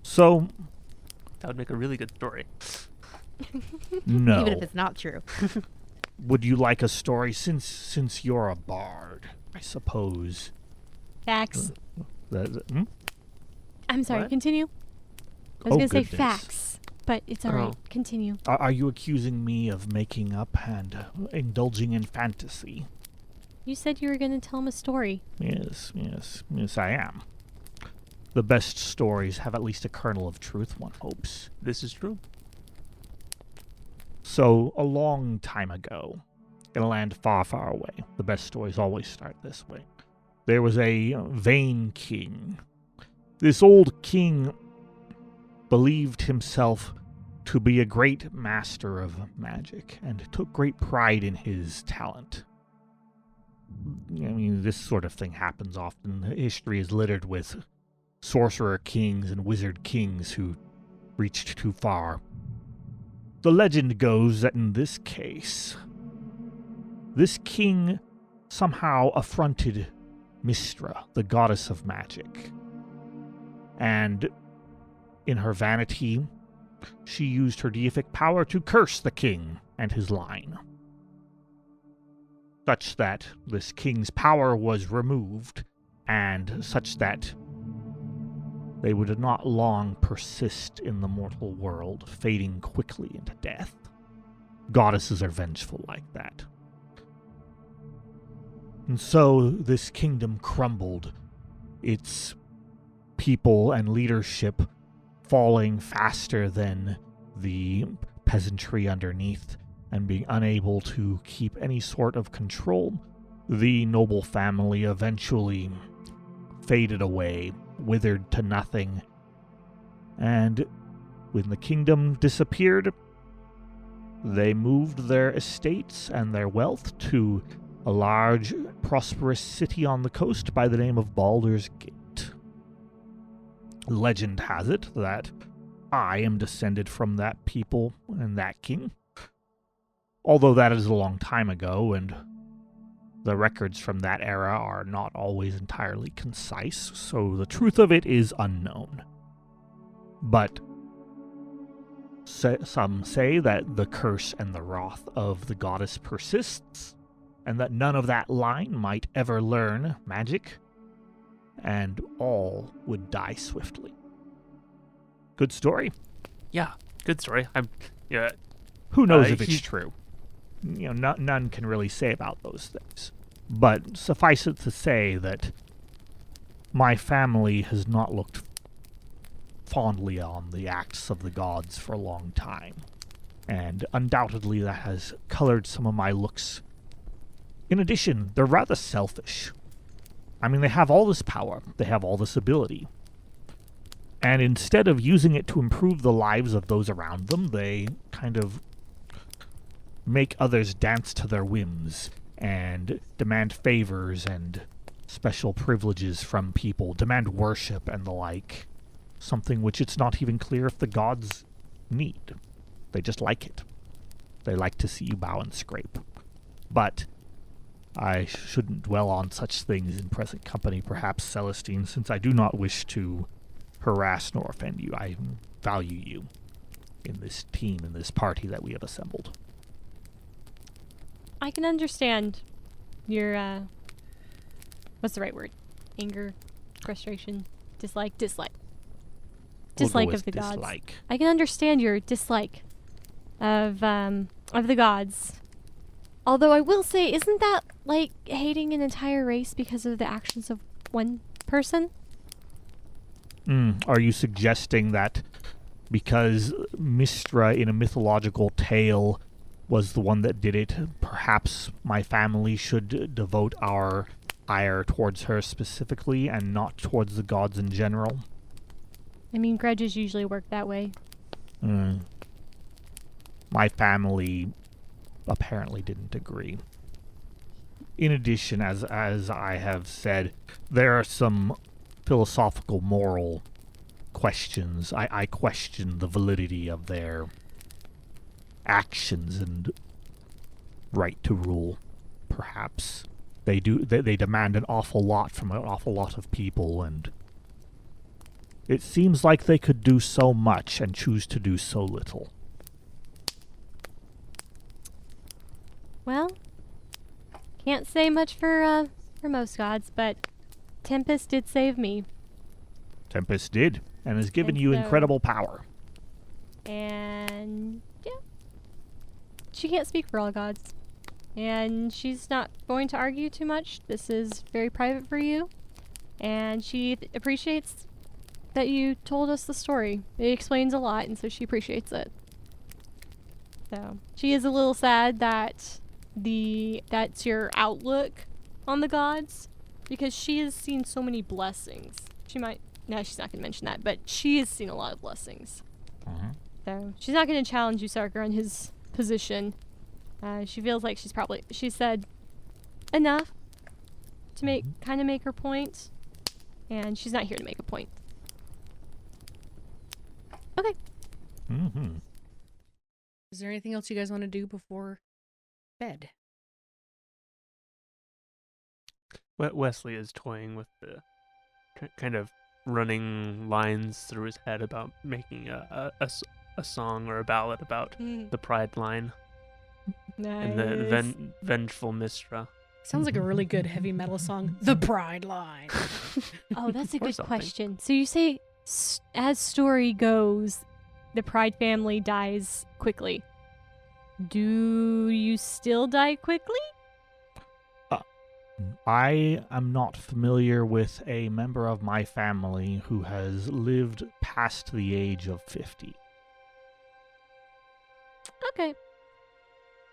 So, That would make a really good story. no. Even if it's not true. Would you like a story since you're a bard, I suppose? Facts. Hmm? I'm sorry, What? continue. I was Oh, going to say goodness. facts, but it's all right. Oh. Continue. Are you accusing me of making up and indulging in fantasy? You said you were going to tell him a story. Yes, I am. The best stories have at least a kernel of truth, one hopes. This is true. So, a long time ago, in a land far, far away, the best stories always start this way. There was a vain king. This old king believed himself to be a great master of magic and took great pride in his talent. I mean, this sort of thing happens often. History is littered with sorcerer kings and wizard kings who reached too far. The legend goes that in this case, this king somehow affronted Mystra, the goddess of magic. And in her vanity, she used her deific power to curse the king and his line, such that this king's power was removed, and such that they would not long persist in the mortal world, fading quickly into death. Goddesses are vengeful like that. And so this kingdom crumbled, its people and leadership falling faster than the peasantry underneath, and being unable to keep any sort of control. The noble family eventually faded away, withered to nothing, and when the kingdom disappeared, they moved their estates and their wealth to a large, prosperous city on the coast by the name of Baldur's Gate. Legend has it that I am descended from that people and that king, although that is a long time ago, and the records from that era are not always entirely concise, so the truth of it is unknown. But some say that the curse and the wrath of the goddess persists, and that none of that line might ever learn magic, and all would die swiftly. Good story. Yeah, good story. Who knows if it's true? None can really say about those things. But suffice it to say that my family has not looked fondly on the acts of the gods for a long time, and undoubtedly that has colored some of my looks. In addition, they're rather selfish. I mean, they have all this power, they have all this ability, and instead of using it to improve the lives of those around them, they kind of make others dance to their whims and demand favors and special privileges from people, demand worship and the like, something which it's not even clear if the gods need. They just like it. They like to see you bow and scrape. But I shouldn't dwell on such things in present company, perhaps, Celestine, since I do not wish to harass nor offend you. I value you in this team, in this party that we have assembled. I can understand your, what's the right word? Anger, frustration, dislike of the gods. Dislike. I can understand your dislike of the gods. Although I will say, isn't that like hating an entire race because of the actions of one person? Are you suggesting that because Mistra in a mythological tale was the one that did it, perhaps my family should devote our ire towards her specifically and not towards the gods in general? I mean, grudges usually work that way. My family apparently didn't agree. In addition, as I have said, there are some philosophical, moral questions. I question the validity of their actions and right to rule, perhaps. They demand an awful lot from an awful lot of people, and it seems like they could do so much and choose to do so little. Well, can't say much for most gods, but Tempest did save me. Tempest did, and has given And you so- incredible power. And yeah, she can't speak for all gods. And she's not going to argue too much. This is very private for you. And she appreciates that you told us the story. It explains a lot, and so she appreciates it. So she is a little sad that that's your outlook on the gods, because she has seen so many blessings. She's not gonna mention that, but she has seen a lot of blessings. So she's not gonna challenge you, Sarker, on his position. She feels like she said enough to make her point, and she's not here to make a point. Okay. Is there anything else you guys want to do before bed? Wesley is toying with the kind of running lines through his head about making a song or a ballad about the Pride line and the vengeful Mistra. Sounds like a really good heavy metal song. The Pride Line. Oh, that's a Or good something. question. So you say, as story goes, the Pride family dies quickly. Do you still die quickly? I am not familiar with a member of my family who has lived past the age of 50. Okay.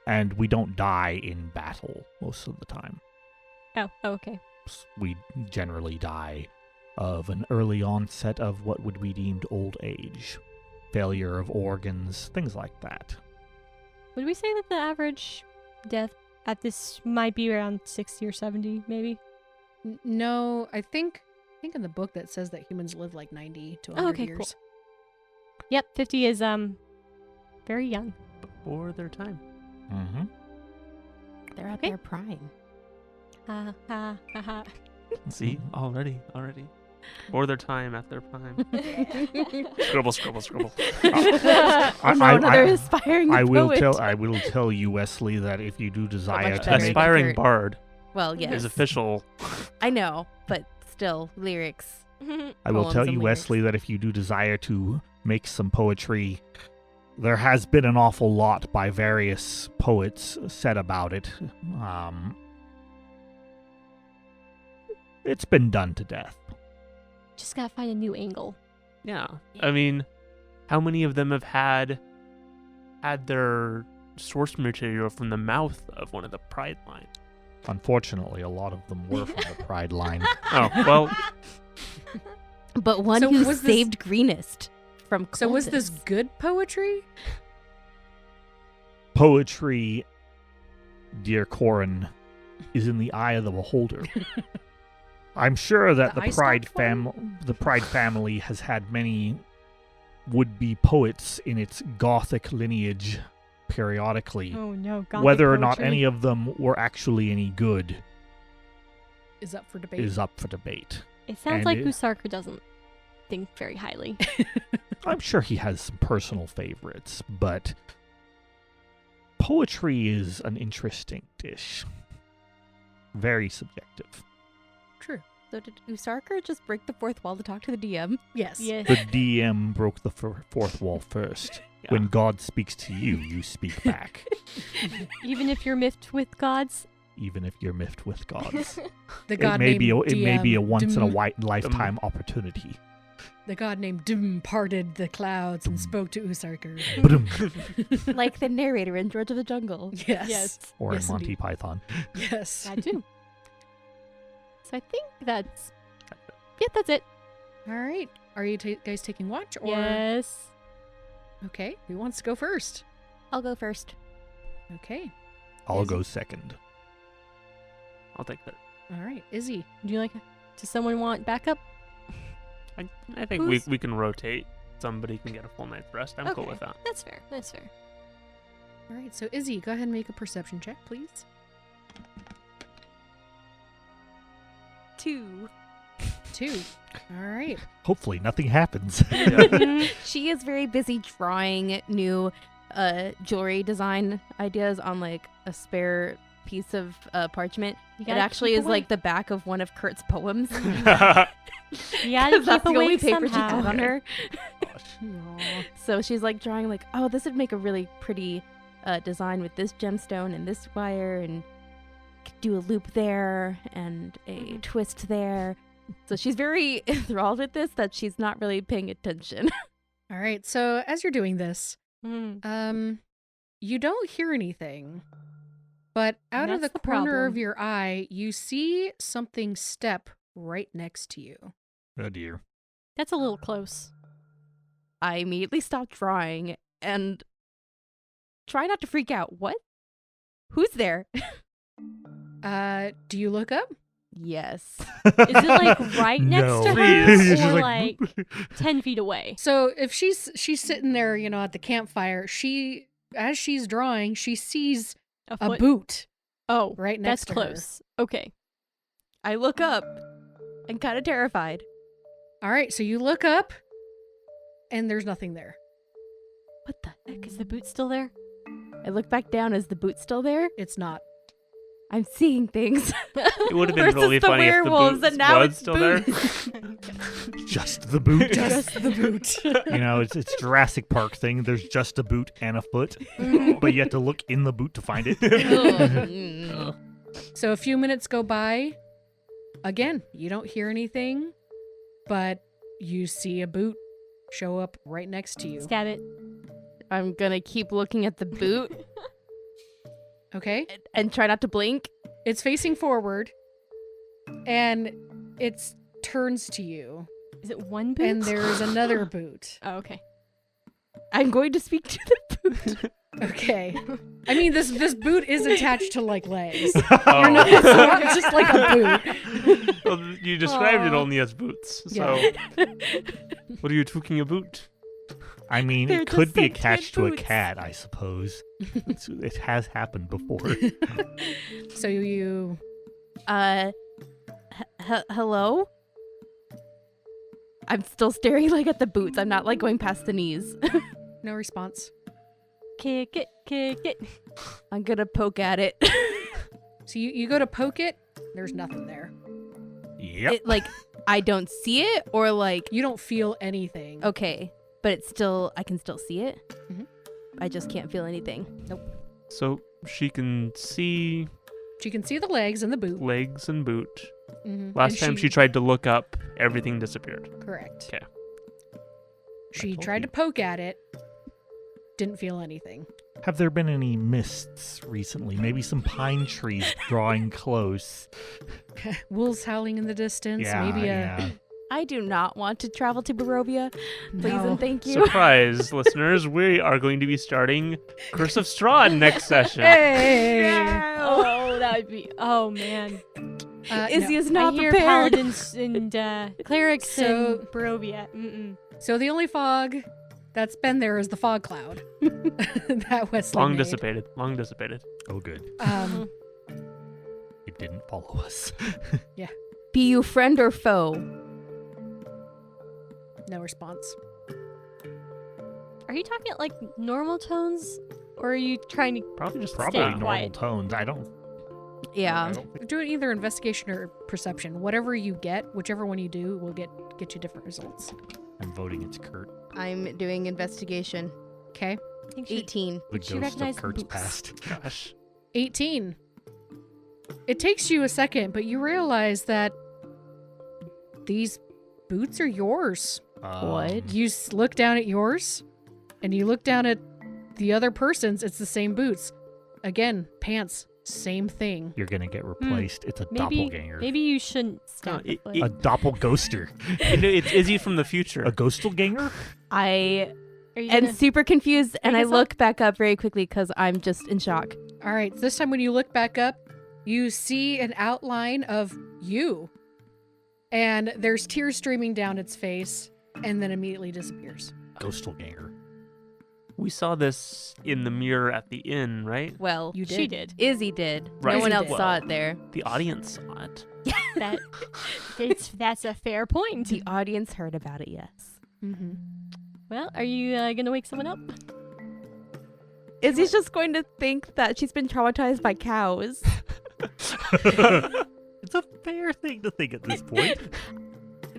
And we don't die in battle most of the time. Oh, okay. We generally die of an early onset of what would be deemed old age, failure of organs, things like that. Would we say that the average death at this might be around 60 or 70, maybe? No, I think in the book that says that humans live like 90 to 100 okay, years. Cool. Yep, 50 is very young. Before their time. Mm-hmm. They're at Okay. their prime. Ha ha ha ha. See? Already. Before their time, at their prime. Scribble. Another aspiring I will poet. tell you, Wesley, that if you do desire much to better. make Aspiring Kurt. bard Well, is yes. official. I know, but still, lyrics. I will poems tell and you, lyrics. Wesley, that if you do desire to make some poetry, there has been an awful lot by various poets said about it. It's been done to death. Just gotta find a new angle. Yeah. I mean, how many of them have had their source material from the mouth of one of the Pride line? Unfortunately, a lot of them were from the Pride line. Oh, well, But one So who was this- saved Greenest from So was this cultists. good poetry? Poetry, dear Corin, is in the eye of the beholder. I'm sure that The the eye Pride stalk one? family has had many would-be poets in its Gothic lineage periodically. Oh no, Gothic Whether or not poetry. any of them were actually any good Is up for debate. is up for debate. It sounds and like it- Usarker doesn't think very highly. I'm sure he has some personal favorites, but poetry is an interesting dish. Very subjective. True. So did Usarker just break the fourth wall to talk to the DM? Yes. Yes. The DM broke the fourth wall first. yeah. When God speaks to you, you speak back, Even if you're miffed with gods. even if you're miffed with gods. The It god may named be a once in a Dim- lifetime opportunity. The god named Dim parted the clouds and Dum. spoke to Usarker. Ba-dum. Like the narrator in George of the Jungle. Yes. Yes. Or Yes, in Monty indeed. Python. Yes. That too. So I think that's... Yeah, that's it. All right. Are you guys taking watch or? Yes. Okay. Who wants to go first? I'll go first. Okay. I'll Izzy. go second. I'll take that. All right. Izzy. Would you like... Does someone want backup? I think Who's- we can rotate. Somebody can get a full night's rest. I'm cool Okay. with that. That's fair. That's fair. All right. So Izzy, go ahead and make a perception check, please. 2. 2. All right. Hopefully nothing happens. She is very busy drawing new jewelry design ideas on like a spare piece of parchment. You It gotta actually keep is away. like the back of one of Kurt's poems. You gotta 'Cause that's keep the only away paper she somehow. has on her. Aw. So she's like drawing like, oh, this would make a really pretty design with this gemstone and this wire, and could do a loop there and a twist there. So she's very enthralled with this that she's not really paying attention. All right. So as you're doing this, Mm. you don't hear anything, but out of That's the the corner of problem. your eye, you see something step right next to you. Oh dear. That's a little close. I immediately stop drawing and try not to freak out. What? Who's there? Do you look up? Yes. Is it like right next No. to Please. her She's or like- like 10 feet away? So if she's sitting there, at the campfire, as she's drawing, she sees a foot? boot Oh, right that's next to close. Okay. I look up and kind of terrified. her. All right, so you look up, and there's nothing there. What the heck? Is the boot still there? I look back down. Is the boot still there? It's not. I'm seeing things. It would have been Versus really the funny if the werewolves, boot and now was it's still there. Just the boot. Just the boot. It's Jurassic Park thing. There's just a boot and a foot, but you have to look in the boot to find it. Ugh. So a few minutes go by. Again, you don't hear anything, but you see a boot show up right next to you. Stab it. I'm gonna keep looking at the boot Okay? and try not to blink. It's facing forward, and it turns to you, Is it one boot? and there's another boot. Oh, okay. I'm going to speak to the boot. Okay. I mean, this boot is attached to, like, legs. Oh. You're not, it's not just like a boot. Well, you described it Aw. only as boots. So, Yeah. what are you talking a boot? I mean, They're it could be just sentient attached to a boots. cat, I suppose. It has happened before. So you... Hello? I'm still staring like at the boots. I'm not like going past the knees. No response. Kick it, kick it. I'm gonna poke at it. So you go to poke it, there's nothing there. Yep. It, like, I don't see it, or like, You don't feel anything. okay, but it's still, I can still see it. Mhm. I just can't feel anything. So she can see She can see the legs and the boot. legs and boot. Mhm. Last And time she tried to look up, everything disappeared. Correct. 'Kay. She told tried you. to poke at it, didn't feel anything. Have there been any mists recently? Maybe some pine trees drawing close. Wolves howling in the distance. Yeah, Maybe a yeah. I do not want to travel to Barovia. Please No. and thank you. Surprise, listeners, we are going to be starting Curse of Strahd next session. Hey! Oh, that would be. Oh man. Izzy No. is not I hear prepared. paladins and clerics So- and Barovia. Mm-mm. So the only fog that's been there is the fog cloud that Wesley Long made. dissipated. Long dissipated. Oh, good. It didn't follow us. Be you friend or foe? No response. Are you talking like normal tones, or are you trying to? Probably just Probably Stay normal quiet. tones. I don't Yeah. think Do it either investigation or perception. Whatever you get, whichever one you do, will get you different results. I'm voting it's Kurt. I'm doing investigation. Okay. I think she, 18. The She ghost recognized of the Kurt's boots. past. Gosh. 18. It takes you a second, but you realize that these boots are yours. What? You look down at yours, and you look down at the other person's. It's the same boots. Again, pants, same thing. You're gonna get replaced. It's a maybe doppelganger. maybe you shouldn't stab No, the foot. A doppelghoster. It's Izzy from the future. A ghostelganger? I Are you am gonna- super confused, and I us up? look back up very quickly because I'm just in shock. All right, this time when you look back up, you see an outline of you. And there's tears streaming down its face, and then immediately disappears. Ghostelganger. We saw this in the mirror at the inn, right? Well, You did. She did. Izzy did. Right. No one Izzy else did. saw it there. The audience saw it. That that's a fair point. The audience heard about it, yes. Mm-hmm. Well, are you gonna wake someone up? Izzy's just going to think that she's been traumatized by cows. It's a fair thing to think at this point.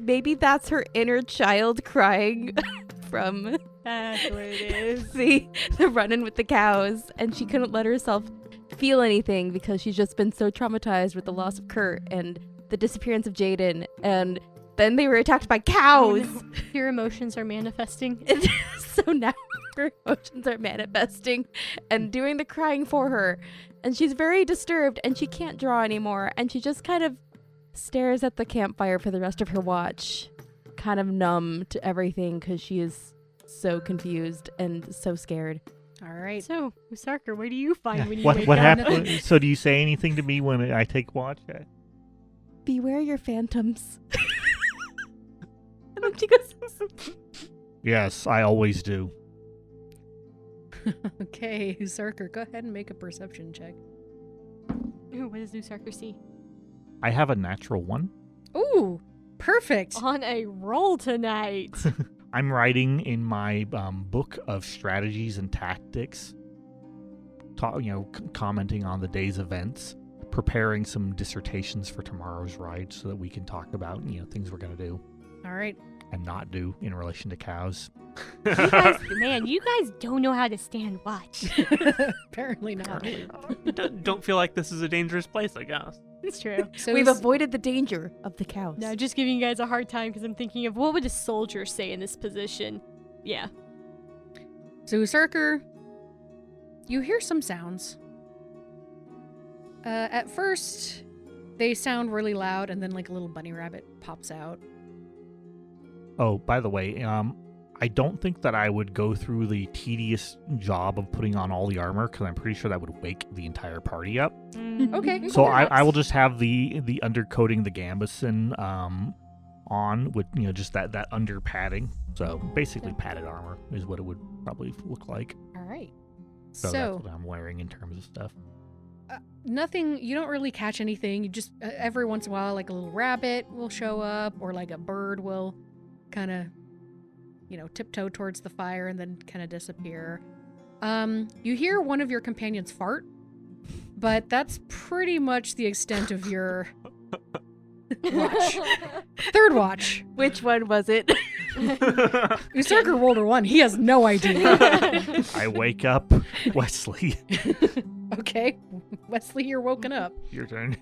Maybe that's her inner child crying from That's what it is. the run-in with the cows, and she couldn't let herself feel anything because she's just been so traumatized with the loss of Kurt and the disappearance of Jaden, and then they were attacked by cows. Your emotions are manifesting. So now her emotions are manifesting and doing the crying for her, and she's very disturbed, and she can't draw anymore, and she just kind of stares at the campfire for the rest of her watch, kind of numb to everything because she is so confused and so scared. All right. So, Usarker, what do you find when you What wake what up? happened? So do you say anything to me when I take watch? Beware your phantoms. And then she goes, Yes, I always do. Okay, Usarker, go ahead and make a perception check. Ooh, what does Usarker see? I have a natural one. Ooh, perfect. On a roll tonight. I'm writing in my book of strategies and tactics, commenting on the day's events, preparing some dissertations for tomorrow's ride so that we can talk about, things we're going to do. All right. and not do in relation to cows. You guys don't know how to stand watch. Apparently not. Don't feel like this is a dangerous place, I guess. It's true. So We've he's- avoided the danger of the cows. No, just giving you guys a hard time because I'm thinking of what would a soldier say in this position? Yeah. So Usurker, you hear some sounds. At first, they sound really loud, and then like a little bunny rabbit pops out. Oh, by the way, I don't think that I would go through the tedious job of putting on all the armor, because I'm pretty sure that would wake the entire party up. Okay. So I perhaps. will just have the undercoating, the gambeson on with just that under padding. So basically padded armor is what it would probably look like. All right. So that's what I'm wearing in terms of stuff. Nothing, you don't really catch anything. You just, every once in a while, like a little rabbit will show up, or like a bird will kind of, tiptoe towards the fire and then kind of disappear. You hear one of your companions fart, but that's pretty much the extent of your watch. Third watch. Which one was it? Usurker rolled a 1. He has no idea. I wake up, Wesley. Okay. Wesley, you're woken up. Your turn.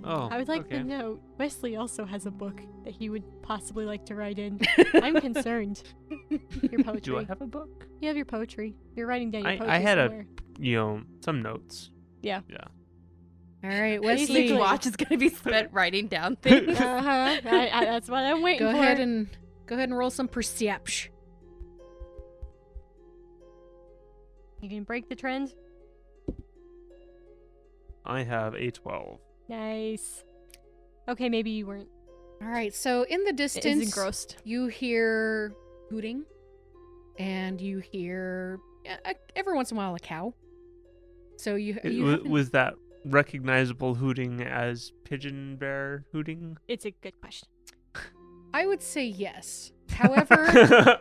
Oh, I would like okay. to note, Wesley also has a book that he would possibly like to write in. I'm concerned. Your poetry. Do I have a book? You have your poetry. You're writing down your poetry I had somewhere. some notes. Yeah. All right, Each Wesley, watch is going to be spent writing down things. Uh-huh. That's what I'm waiting go for. ahead and roll some perception. You can break the trend. I have a 12. Nice. Okay, maybe you weren't All right, so in the as distance, engrossed. you hear hooting, and you hear every once in a while a cow. So Was that recognizable hooting as pigeon bear hooting? It's a good question. I would say yes. However,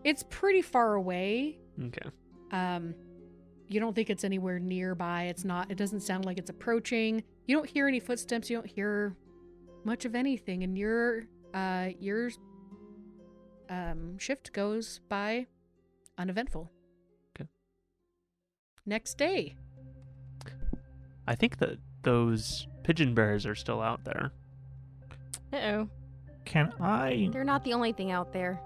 it's pretty far away. Okay. You don't think it's anywhere nearby. It doesn't sound like it's approaching. You don't hear any footsteps. You don't hear much of anything. And your shift goes by uneventful. Okay. Next day. I think that those pigeon bears are still out there. Uh-oh. Can I They're not the only thing out there.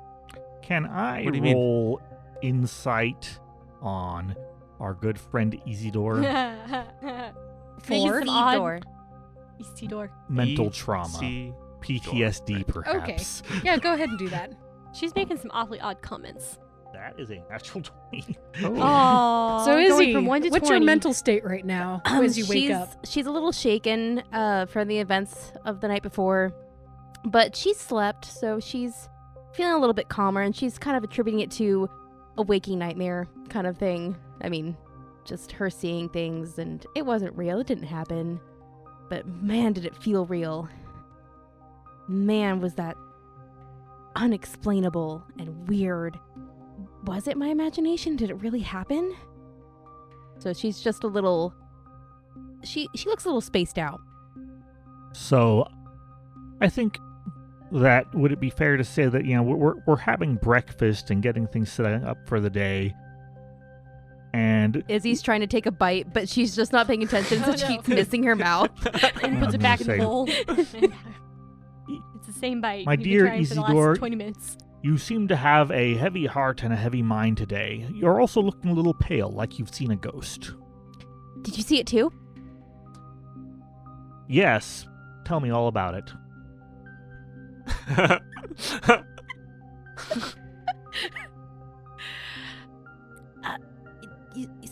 What do you mean? roll insight on our good friend Isidore? Four. Isidore. Isidore. Mental trauma. E-C- PTSD, right. perhaps. Yeah, go ahead and do that. She's making some awfully odd comments. That is a natural 20. Oh, So going Izzy, from 1 to what's 20. your mental state right now as you wake up? She's a little shaken from the events of the night before, but she slept, so she's feeling a little bit calmer, and she's kind of attributing it to a waking nightmare kind of thing. I mean, just her seeing things, and it wasn't real. It didn't happen. But man, did it feel real. Man, was that unexplainable and weird. Was it my imagination? Did it really happen? So she's just a little... She looks a little spaced out. So, I think that would it be fair to say that we're having breakfast and getting things set up for the day, and Izzy's trying to take a bite, but she's just not paying attention, so Oh, she no. keeps missing her mouth. And puts it back in the Say- bowl. It's the same bite. My You've been dear trying for the Isidore- last 20 minutes. you seem to have a heavy heart and a heavy mind today. You're also looking a little pale, like you've seen a ghost. Did you see it too? Yes, tell me all about it.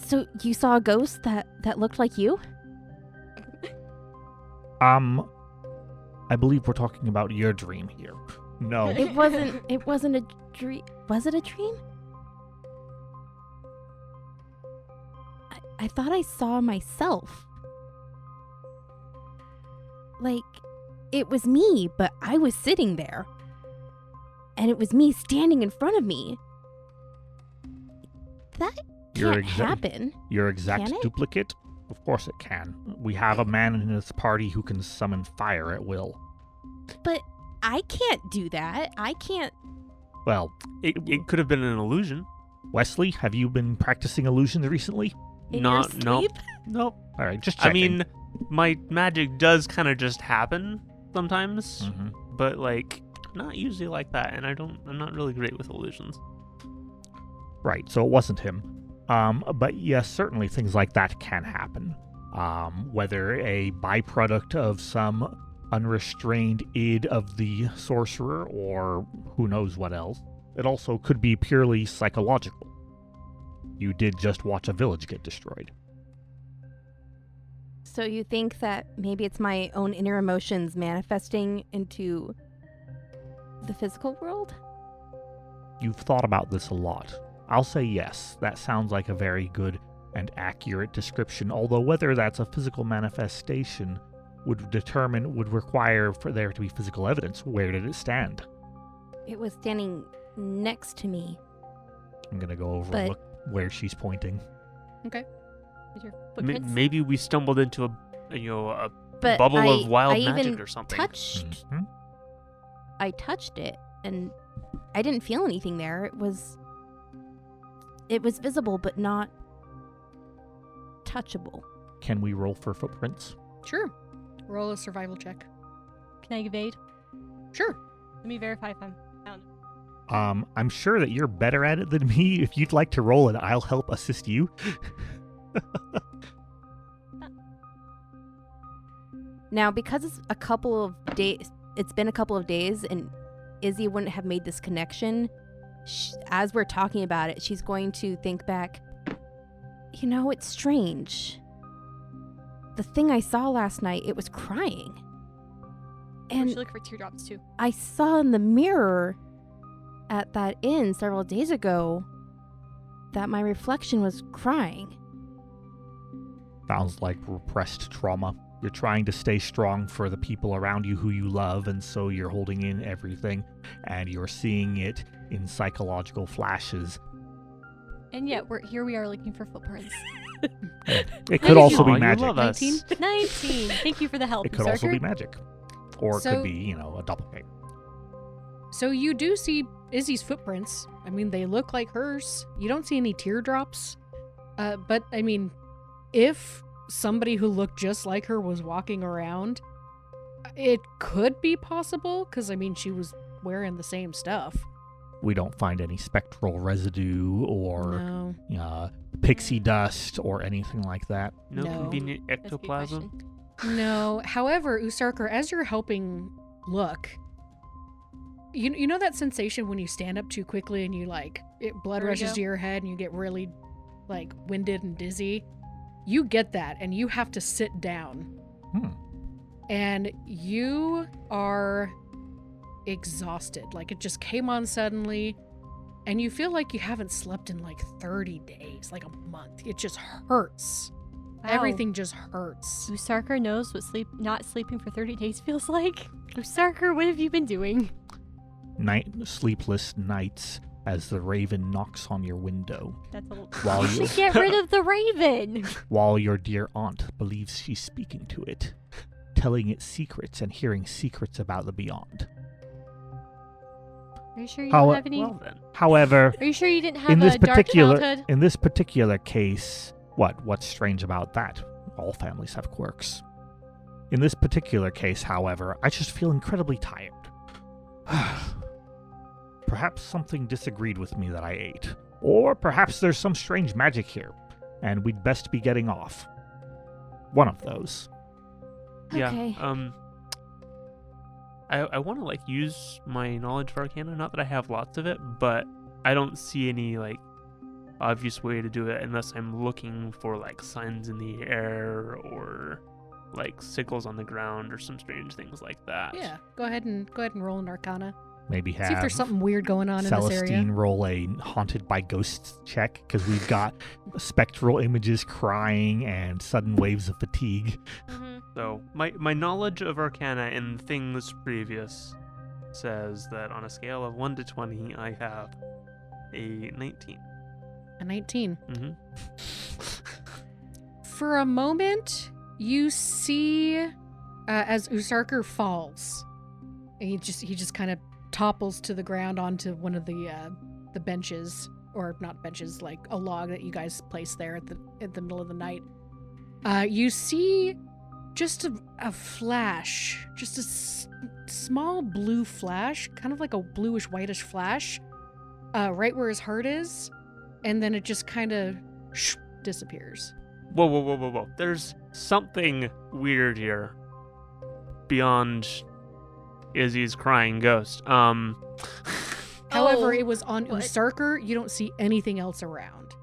So you saw a ghost that looked like you? I believe we're talking about your dream here. No. It wasn't a dream. Was it a dream? I thought I saw myself. Like, it was me, but I was sitting there. And it was me standing in front of me. That Your can't happen. Your exact Can it? duplicate? Of course it can. We have a man in this party who can summon fire at will. But I can't do that. I can't. Well, It could have been an illusion. Wesley, have you been practicing illusions recently? In Not, your nope. sleep? Nope. All right, just I checking. mean, my magic does kind of just happen sometimes, Mhm. but like not usually like that. And I'm not really great with illusions. Right, so it wasn't him. But yes, certainly things like that can happen. Whether a byproduct of some unrestrained id of the sorcerer or who knows what else. It also could be purely psychological. You did just watch a village get destroyed. So you think that maybe it's my own inner emotions manifesting into the physical world? You've thought about this a lot. I'll say yes, that sounds like a very good and accurate description, although whether that's a physical manifestation would require for there to be physical evidence. Where did it stand? It was standing next to me. I'm gonna go over But- and look where she's pointing. Is your M- footprints? maybe we stumbled into a But bubble I, of wild I magic even or something. touched. Mhm. I touched it, and I didn't feel anything there. It was visible, but not touchable. Can we roll for footprints? Sure. Roll a survival check. Can I evade? Sure. Let me verify if I'm found. I'm sure that you're better at it than me. If you'd like to roll it, I'll help assist you. Now, because it's a couple of days, it's been a couple of days, and Izzy wouldn't have made this connection. As we're talking about it, she's going to think back. You know, it's strange. The thing I saw last night, it was crying. And And should look for teardrops too. I saw in the mirror at that inn several days ago that my reflection was crying. Sounds like repressed trauma. You're trying to stay strong for the people around you who you love, and so you're holding in everything, and you're seeing it in psychological flashes. And yet, we are looking for footprints. It could also Aw, be you magic. love us. 19? 19. Thank you for the help, It could also Berserker. be magic. Or it So- could be, a doppelganger. So you do see Izzy's footprints. I mean, they look like hers. You don't see any teardrops. But, I mean, if somebody who looked just like her was walking around, it could be possible, because, I mean, she was wearing the same stuff. We don't find any spectral residue or No. pixie dust or anything like that. No, No. convenient That's a good ectoplasm. question. No. However, Usarker, as you're helping look, you know that sensation when you stand up too quickly and you blood Vertigo? rushes to your head and you get really winded and dizzy? You get that and you have to sit down. Hmm. And you are exhausted. It just came on suddenly. And you feel like you haven't slept in 30 days, a month. It just hurts. Wow. Everything just hurts. Usarker knows what not sleeping for 30 days feels like. Usarker, what have you been doing? Sleepless nights as the raven knocks on your window, That's a little. While You you- should get rid of the raven. while your dear aunt believes she's speaking to it, telling it secrets and hearing secrets about the beyond. Are you sure you How- don't have any? Well then, However, Are you sure you didn't have in this a dark particular childhood? in this particular case, what's strange about that? All families have quirks. In this particular case, however, I just feel incredibly tired. Perhaps something disagreed with me that I ate, or perhaps there's some strange magic here, and we'd best be getting off. One of those. yeah. Okay. I want to use my knowledge of Arcana. Not that I have lots of it, but I don't see any obvious way to do it unless I'm looking for signs in the air or sickles on the ground or some strange things like that. Yeah, go ahead and roll an Arcana. Maybe See if have there's something weird going on in this Celestine area. roll a haunted by ghosts check, because we've got spectral images crying and sudden waves of fatigue. Mhm. So my knowledge of Arcana and things previous says that on a scale of 1 to 20, I have a 19. A 19. Mm-hmm. For a moment, you see as Usarker falls, And he just kind of topples to the ground onto one of the benches, or not benches, like a log that you guys placed there at the middle of the night. You see just a flash, just a small blue flash, kind of like a bluish whitish flash, right where his heart is, and then it just kind of disappears. Whoa. There's something weird here beyond Izzy's crying ghost. However, it was on what? Usarker. You don't see anything else around.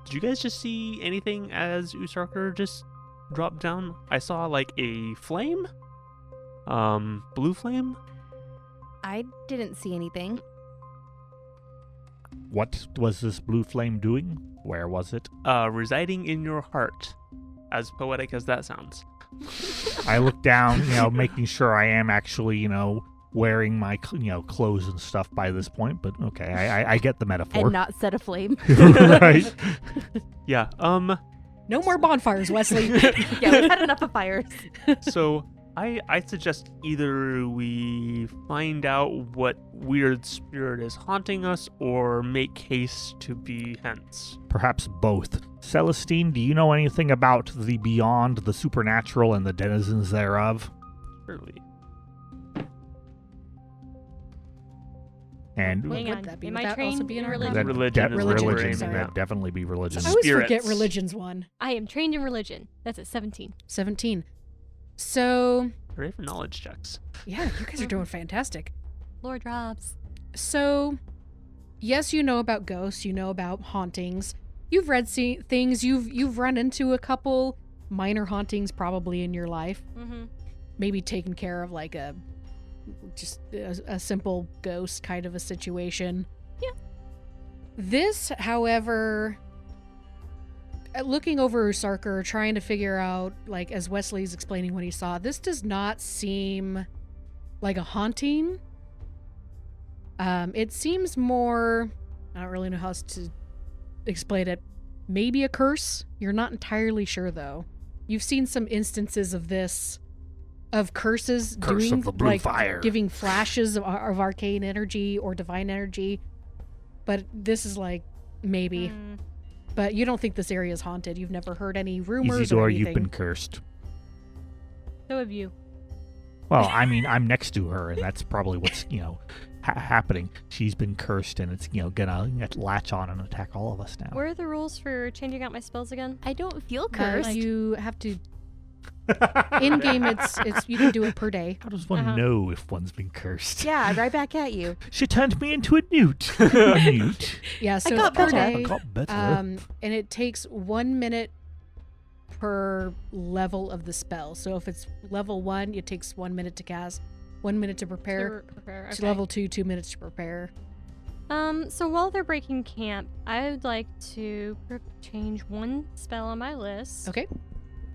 Did you guys just see anything as Usarker just dropped down? I saw like a flame. Blue flame? I didn't see anything. What was this blue flame doing? Where was it? Residing in your heart. As poetic as that sounds. I look down, making sure I am actually, wearing my, clothes and stuff by this point. But okay, I get the metaphor. And not set aflame. Right. Yeah, No more bonfires, Wesley. Yeah, we've had enough of fires. So I suggest either we find out what weird spirit is haunting us or make haste to be hence. Perhaps both. Celestine, do you know anything about the beyond, the supernatural, and the denizens thereof? Surely. And What Hang would on. that be? Am Would I that also trained be in in our religion? Religion is Religion, what we're sorry. aiming That'd at. definitely be religion. I always forget Spirits. religion's one. I am trained in religion. That's at 17. 17. So, Ready for knowledge checks. yeah, you guys are doing fantastic. Lord Robs. So, yes, you know about ghosts, you know about hauntings. You've read things, you've run into a couple minor hauntings probably in your life. Mm-hmm. Maybe taken care of like a simple ghost kind of a situation. Yeah. This, however, looking over Usarker, trying to figure out, like, as Wesley's explaining what he saw, this does not seem like a haunting. It seems more, I don't really know how else to explain it, maybe a curse. You're not entirely sure, though. You've seen some instances of this, of curses Curse doing, of the blue like, fire. giving flashes of arcane energy or divine energy. But this is like, maybe. But you don't think this area is haunted. You've never heard any rumors or Isidore, anything. you've been cursed. So have you. Well, I mean, I'm next to her, and that's probably what's, happening. She's been cursed, and it's, gonna latch on and attack all of us now. What are the rules for changing out my spells again? I don't feel cursed. You have to. In game, it's you can do it per day. How does one know if one's been cursed? Yeah, right back at you. She turned me into a newt. A newt. Yeah, so got it's per better. I day. got better. And it takes 1 minute per level of the spell. So if it's level 1, it takes 1 minute to cast, 1 minute to prepare. Prepare. To Okay. level 2, 2 minutes to prepare. So while they're breaking camp, I would like to change one spell on my list. Okay.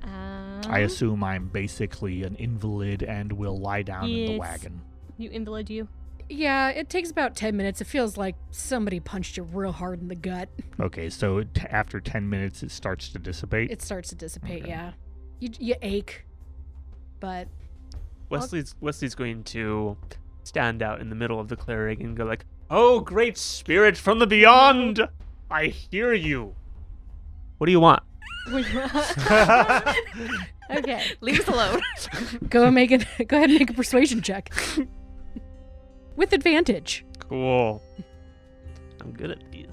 I assume I'm basically an invalid and will lie down in the Yes. wagon. You invalid you. Yeah, it takes about 10 minutes. It feels like somebody punched you real hard in the gut. Okay, so after 10 minutes, it starts to dissipate. It starts to dissipate, Okay. yeah. You ache, but Wesley's going to stand out in the middle of the clearing and go like, "Oh, great spirit from the beyond! I hear you. What do you want?" Okay. Leave us alone. go ahead and make a persuasion check. With advantage. Cool. I'm good at these.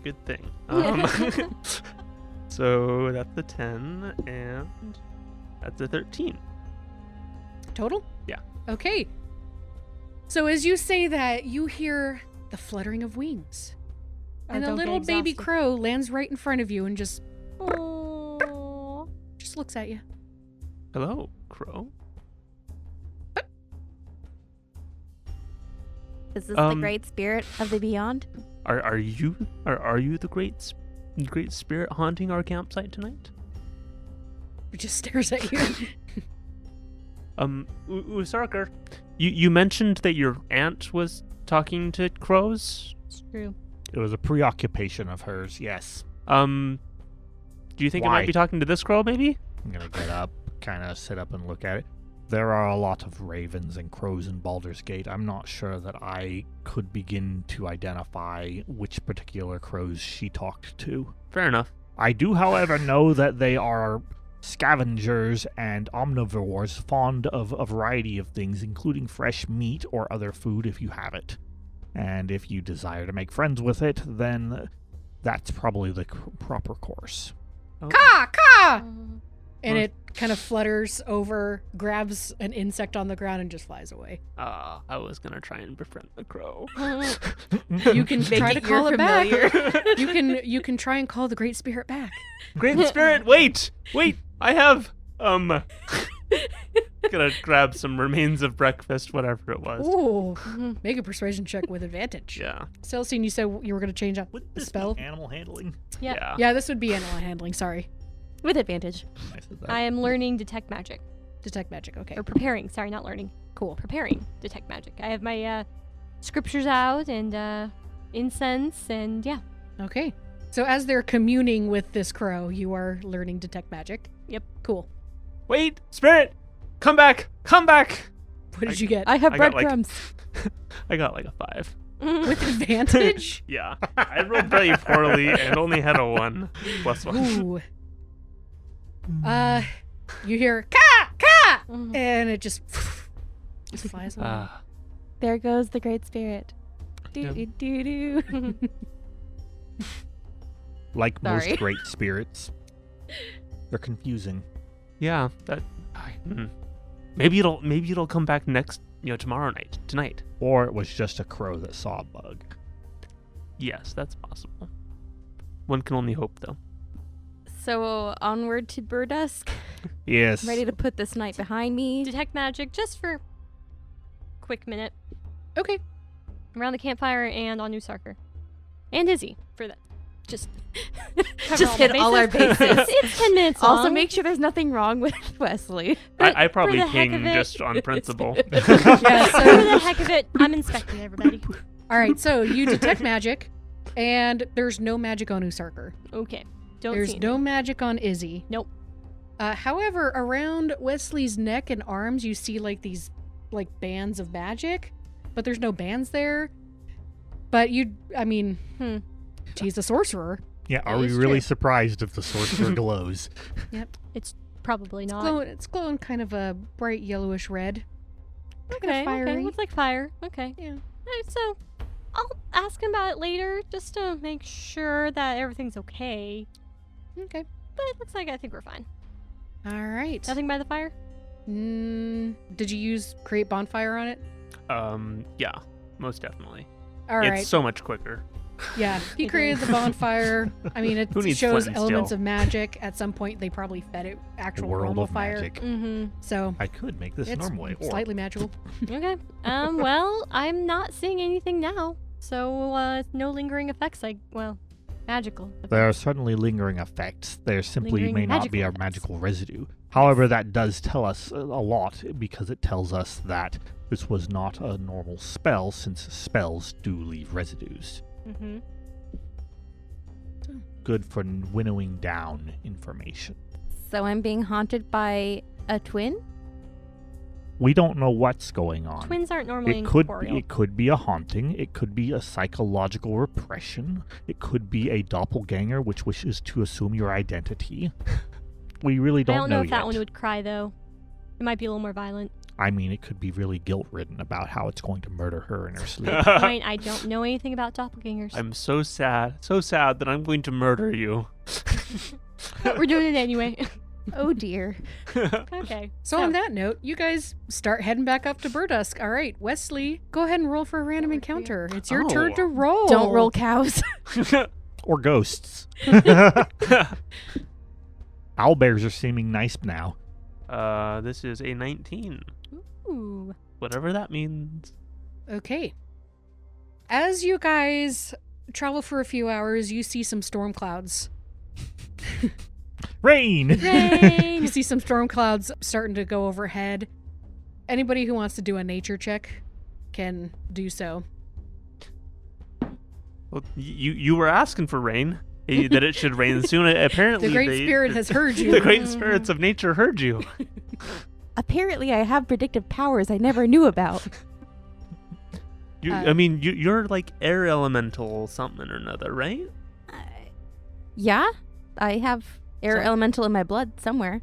Good thing. So that's a 10 and that's a 13. Total? Yeah. Okay. So as you say that, you hear the fluttering of wings. And a don't get little baby exhausted. crow lands right in front of you and just Oh. looks at you. Hello, crow. Is this the great spirit of the beyond? Are you the great spirit haunting our campsite tonight? It just stares at you. Usarker, you mentioned that your aunt was talking to crows. It's true. It was a preoccupation of hers, yes. Do you think it Why? might be talking to this crow, maybe? I'm gonna get up, kind of sit up and look at it. There are a lot of ravens and crows in Baldur's Gate. I'm not sure that I could begin to identify which particular crows she talked to. Fair enough. I do, however, know that they are scavengers and omnivores, fond of a variety of things, including fresh meat or other food if you have it. And if you desire to make friends with it, then that's probably the proper course. Oh. Caw, caw! Um, And it kind of flutters over, grabs an insect on the ground, and just flies away. I was gonna try and befriend the crow. You can try to it call your it back. familiar. You can try and call the Great Spirit back. Great Spirit, wait! I have, gonna grab some remains of breakfast, whatever it was. Ooh, make a persuasion check with advantage. Yeah. Celestine, you said you were going to change up Would the this spell? be animal handling? Yep. Yeah. Yeah, this would be animal handling. Sorry. With advantage. I said that. I am learning detect magic. Detect magic. Okay. Or preparing. Sorry, not learning. Cool. Preparing detect magic. I have my scriptures out and incense and yeah. Okay. So as they're communing with this crow, you are learning detect magic. Yep. Cool. Wait, Spirit! Come back! Come back! What did you get? I have I got, like- breadcrumbs. I got like a 5. With advantage? Yeah. I rolled very poorly and only had a 1 plus 1. Ooh. You hear ka ka, Mhm. and it just flies away. Ah. There goes the Great Spirit. Yeah. Do. Like Sorry. most great spirits, they're confusing. Yeah, that. Maybe it'll come back tonight. Or it was just a crow that saw a bug. Yes, that's possible. One can only hope, though. So onward to Berdusk. Yes. Ready to put this night behind me. Detect magic just for a quick minute. Okay. Around the campfire and on New Sarker. And Izzy for that. Just Just hit all our bases. It's 10 minutes long. Also, make sure there's nothing wrong with Wesley. I probably the heck of ping it. just on principle. Yeah, For so, the heck of it, I'm inspecting everybody. all right, so you detect magic, and there's no magic on Usarker. Okay. Don't There's see no anything. magic on Izzy. Nope. However, around Wesley's neck and arms, you see like these like bands of magic, but there's no bands there. But he's a sorcerer. Yeah, That are we is really true. surprised if the sorcerer glows? Probably not. It's glowing kind of a bright yellowish red. Okay. fiery. Looks like fire. Okay. Yeah. Alright, so I'll ask him about it later just to make sure that everything's okay. Okay. But it looks like I think we're fine. All right. Nothing by the fire? Did you use create bonfire on it? Yeah, most definitely. All right. It's so much quicker. Yeah, he It created is. the bonfire. I mean, it Who needs shows flint and elements steel? of magic. At some point, they probably fed it actual World normal of fire. magic. Mm-hmm. So I could make this it's normally. Or slightly magical. Okay. Well, I'm not seeing anything now. So, no lingering effects, magical. there are certainly lingering effects. There simply Lingering may not be a magical effects. magical residue. However, that does tell us a lot because it tells us that this was not a normal spell, since spells do leave residues. Mm-hmm. Good for winnowing down information. So I'm being haunted by a twin? We don't know what's going on. Twins aren't normally It could be a haunting. It could be a psychological repression. It could be a doppelganger which wishes to assume your identity. We really I don't don't know if yet. that one would cry, though. It might be a little more violent. I mean, it could be really guilt-ridden about how it's going to murder her in her sleep. Fine, I don't know anything about doppelgangers. I'm so sad that I'm going to murder you. But we're doing it anyway. Oh dear. Okay. So on that note, you guys start heading back up to Berdusk. All right, Wesley, go ahead and roll for a random That works, yeah. encounter. It's your Oh. turn to roll. Don't roll cows. Or ghosts. Owlbears are seeming nice now. This is a 19. Ooh. Whatever that means. Okay. As you guys travel for a few hours, you see some storm clouds. Rain! You Rain! see some storm clouds starting to go overhead. Anybody who wants to do a nature check can do so. Well, you were asking for rain. That it should rain soon. Apparently, The Great Spirit has heard you. The great spirits of nature heard you. Apparently, I have predictive powers I never knew about. You're like air elemental something or another, right? Yeah, I have air So- elemental in my blood somewhere.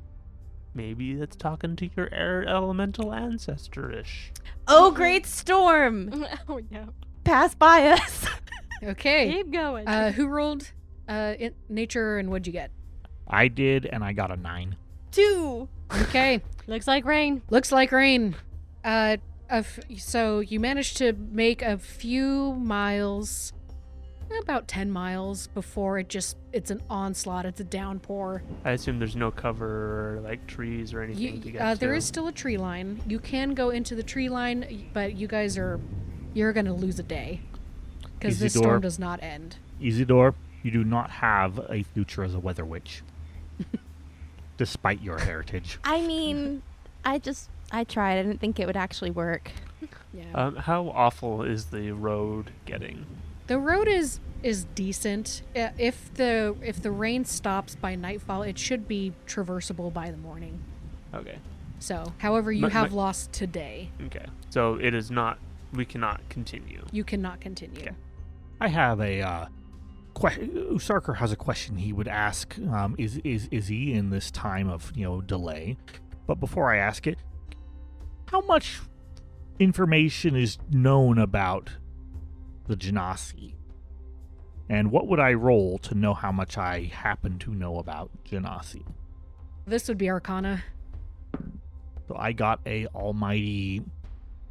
Maybe that's talking to your air elemental ancestor-ish. Oh, great storm! Oh no. Pass by us. Okay. Keep going. Who rolled nature and what'd you get? I did, and I got a 9. 2. Okay. Looks like rain. Looks like rain. So you managed to make a few miles, about 10 miles before it's an onslaught. It's a downpour. I assume there's no cover or like trees or anything to get There to. is still a tree line. You can go into the tree line, but you're going to lose a day because this Isidore. storm does not end. Isidore, you do not have a future as a weather witch. Despite your heritage. I mean, I tried. I didn't think it would actually work. Yeah. How awful is the road getting? The road is decent. If the rain stops by nightfall, it should be traversable by the morning. Okay. So, however, you have lost today. Okay. So it is not. We cannot continue. You cannot continue. Okay. I have a Usarker has a question he would ask. Is he in this time of delay? But before I ask it, how much information is known about the Genasi? And what would I roll to know how much I happen to know about Genasi? This would be Arcana. So I got a almighty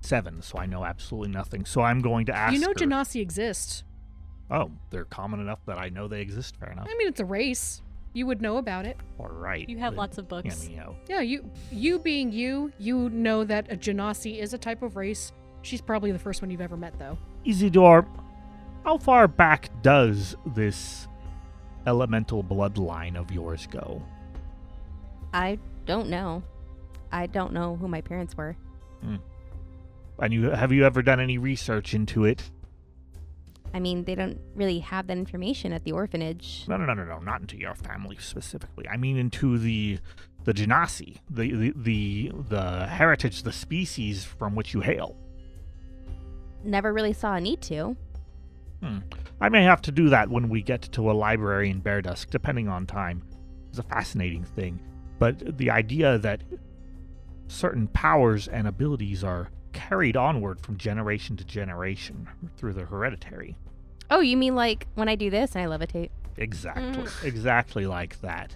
7, so I know absolutely nothing. So I'm going to ask You know her. Genasi exist. Oh, they're common enough that I know they exist. Fair enough. I mean, it's a race. You would know about it. All right. You have but, lots of books. Yeah, you being you know that a Genasi is a type of race. She's probably the first one you've ever met, though. Isidore, how far back does this elemental bloodline of yours go? I don't know. I don't know who my parents were. And have you ever done any research into it? I mean, they don't really have that information at the orphanage. No, not into your family specifically. I mean into the Genasi, the heritage, the species from which you hail. Never really saw a need to. I may have to do that when we get to a library in Berdusk, depending on time. It's a fascinating thing. But the idea that certain powers and abilities are carried onward from generation to generation through the hereditary. Oh, you mean like when I do this and I levitate? Exactly. Exactly like that.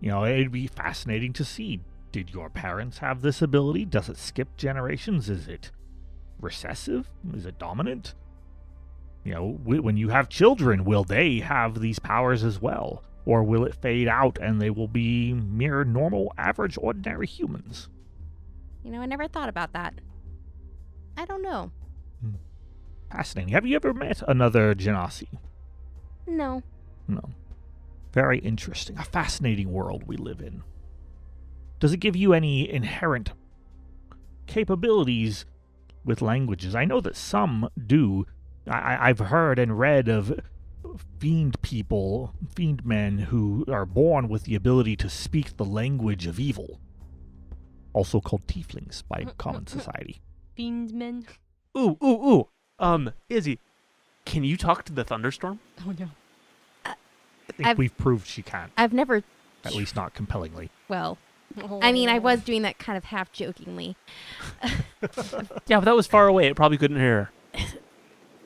It'd be fascinating to see. Did your parents have this ability? Does it skip generations? Is it recessive? Is it dominant? When you have children, will they have these powers as well? Or will it fade out and they will be mere normal, average, ordinary humans? I never thought about that. I don't know. Fascinating. Have you ever met another Genasi? No. No. Very interesting. A fascinating world we live in. Does it give you any inherent capabilities with languages? I know that some do. I've heard and read of fiend men who are born with the ability to speak the language of evil. Also called tieflings by common society. Fiendmen. Ooh. Izzy, can you talk to the thunderstorm? Oh no. I think we've proved she can't. I've never... At least not compellingly. Well, I mean, I was doing that kind of half-jokingly. Yeah, but that was far away. It probably couldn't hear her.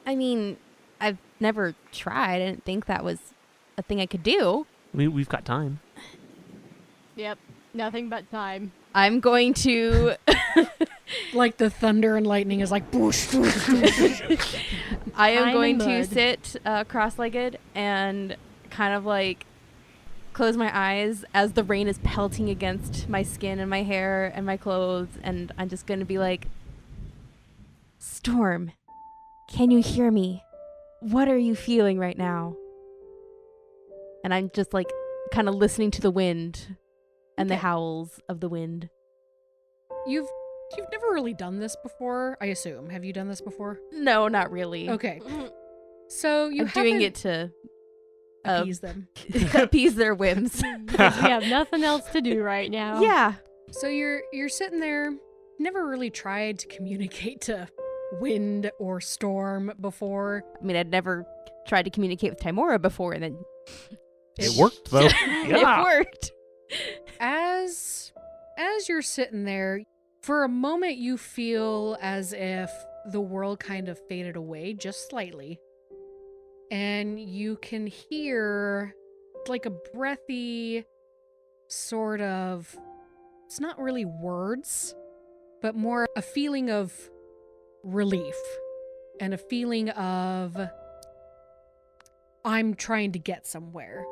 I mean, I've never tried. I didn't think that was a thing I could do. We've got time. Yep. Nothing but time. I'm going to... Like the thunder and lightning is like boosh, boosh, boosh. I am I'm going in to mud. sit cross-legged and kind of like close my eyes as the rain is pelting against my skin and my hair and my clothes, and I'm just going to be like, Storm, can you hear me? What are you feeling right now? And I'm just like kind of listening to the wind and the Okay. howls of the wind. You've never really done this before, I assume. Have you done this before? No, not really. Okay. So you I'm doing haven't it to appease them. appease their whims. Because we have nothing else to do right now. Yeah. So you're sitting there, never really tried to communicate to wind or storm before. I mean, I'd never tried to communicate with Timora before, and then It worked, though. Yeah. it worked. As you're sitting there, for a moment you feel as if the world kind of faded away just slightly. And you can hear like a breathy sort of, it's not really words, but more a feeling of relief and a feeling of I'm trying to get somewhere.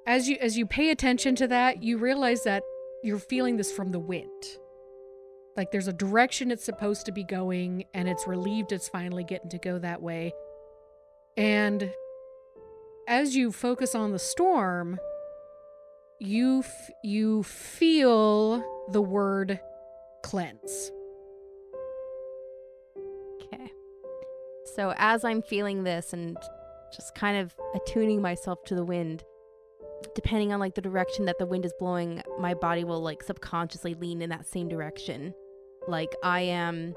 As you pay attention to that, you realize that you're feeling this from the wind. Like there's a direction it's supposed to be going, and it's relieved it's finally getting to go that way. And as you focus on the storm, you feel the word cleanse. Okay. So as I'm feeling this and just kind of attuning myself to the wind, depending on like the direction that the wind is blowing, my body will like subconsciously lean in that same direction. Like I am,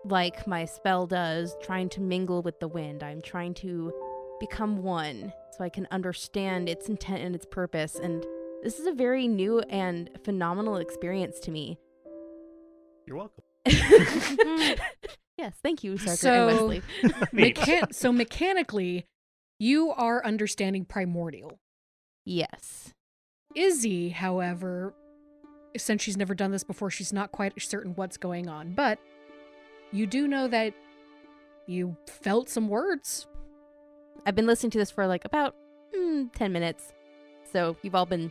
like my spell does, trying to mingle with the wind. I'm trying to become one so I can understand its intent and its purpose. And this is a very new and phenomenal experience to me. You're welcome. Yes, thank you, Sarker So- and Wesley. So mechanically, you are understanding primordial. Yes. Izzy, however, since she's never done this before, she's not quite certain what's going on. But you do know that you felt some words. I've been listening to this for like about 10 minutes. So you've all been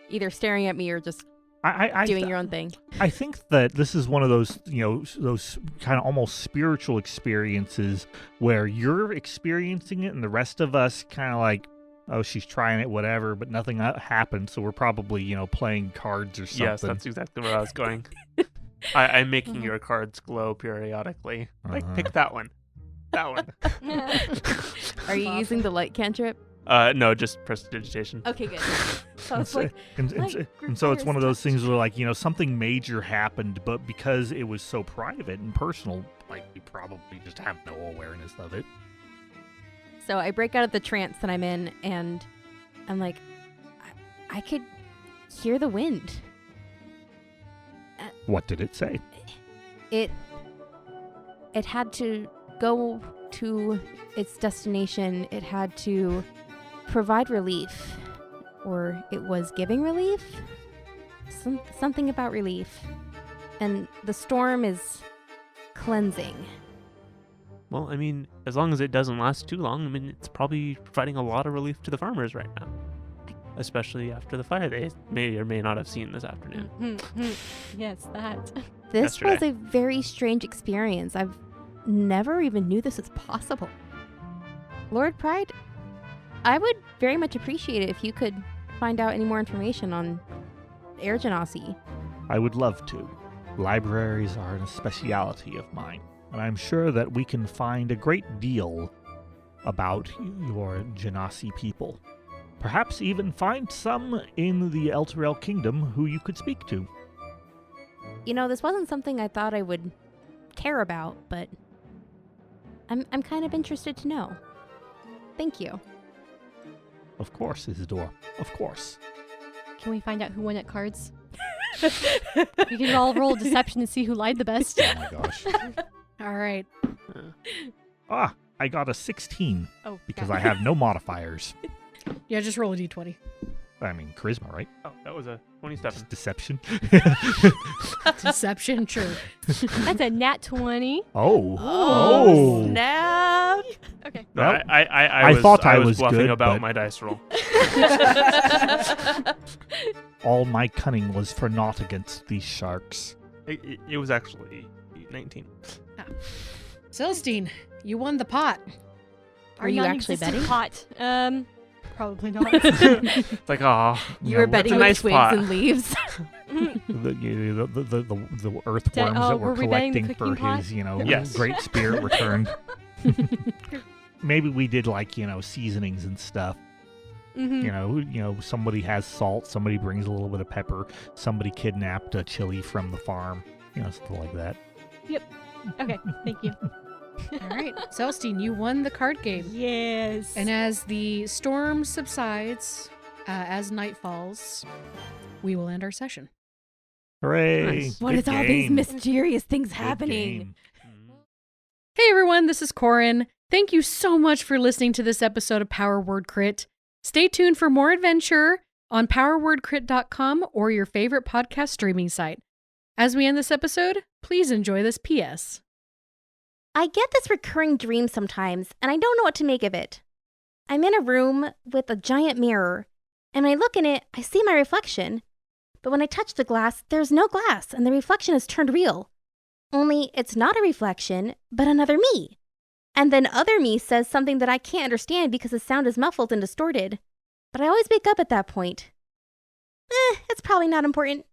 either staring at me or just I doing your own thing. I think that this is one of those, those kind of almost spiritual experiences where you're experiencing it and the rest of us kind of like, oh, she's trying it, whatever, but nothing happened. So we're probably, playing cards or something. Yes, that's exactly where I was going. I'm making your cards glow periodically. Like, pick that one. That one. Are you using the light cantrip? No, just prestidigitation. Okay, good. So it's like, and so it's one of those things where, like, something major happened, but because it was so private and personal, like, we probably just have no awareness of it. so I break out of the trance that I'm in, and I'm like, I could hear the wind. What did it say? It had to go to its destination. It had to provide relief, or it was giving relief. Something about relief, and the storm is cleansing. Well, I mean, as long as it doesn't last too long, I mean, it's probably providing a lot of relief to the farmers right now. Especially after the fire they may or may not have seen this afternoon. Yes, that. This was Yesterday. a very strange experience. I've never even knew this was possible. Lord Pride, I would very much appreciate it if you could find out any more information on Air Genasi. I would love to. Libraries are a speciality of mine, and I'm sure that we can find a great deal about your Genasi people. Perhaps even find some in the Elturel Kingdom who you could speak to. This wasn't something I thought I would care about, but I'm kind of interested to know. Thank you. Of course, Isidore. Of course. Can we find out who won at cards? We can all roll deception and see who lied the best. Oh my gosh. All right. I got a 16 Oh, because God. I have no modifiers. Yeah, just roll a d20. I mean, charisma, right? Oh, that was a 27. Just deception. Deception, sure. That's a nat 20. Oh. Snap! Okay. No, Well, I thought I was was bluffing good, about but- my dice roll. All my cunning was for naught against these sharks. It was actually 19. Celestine, you won the pot. Were you actually non-existent betting? Pot. Probably not. It's like, ah, You were betting a with nice twigs pot. and leaves. The earthworms Oh, that were we're we betting the collecting for cooking pot? his, Yes. great spirit returned. Maybe we did seasonings and stuff. Mhm. You know, somebody has salt, somebody brings a little bit of pepper, somebody kidnapped a chili from the farm, you know, something like that. Okay, thank you. All right, Celestine, you won the card game. Yes. And as the storm subsides, as night falls, we will end our session. Hooray! Nice. What Good is all these game. mysterious things Good happening? game. Hey everyone, this is Corin. Thank you so much for listening to this episode of Power Word Crit. Stay tuned for more adventure on powerwordcrit.com or your favorite podcast streaming site. As we end this episode, please enjoy this PS. I get this recurring dream sometimes, and I don't know what to make of it. I'm in a room with a giant mirror, and when I look in it, I see my reflection. But when I touch the glass, there's no glass, and the reflection is turned real. Only it's not a reflection, but another me. And then other me says something that I can't understand because the sound is muffled and distorted. But I always wake up at that point. It's probably not important.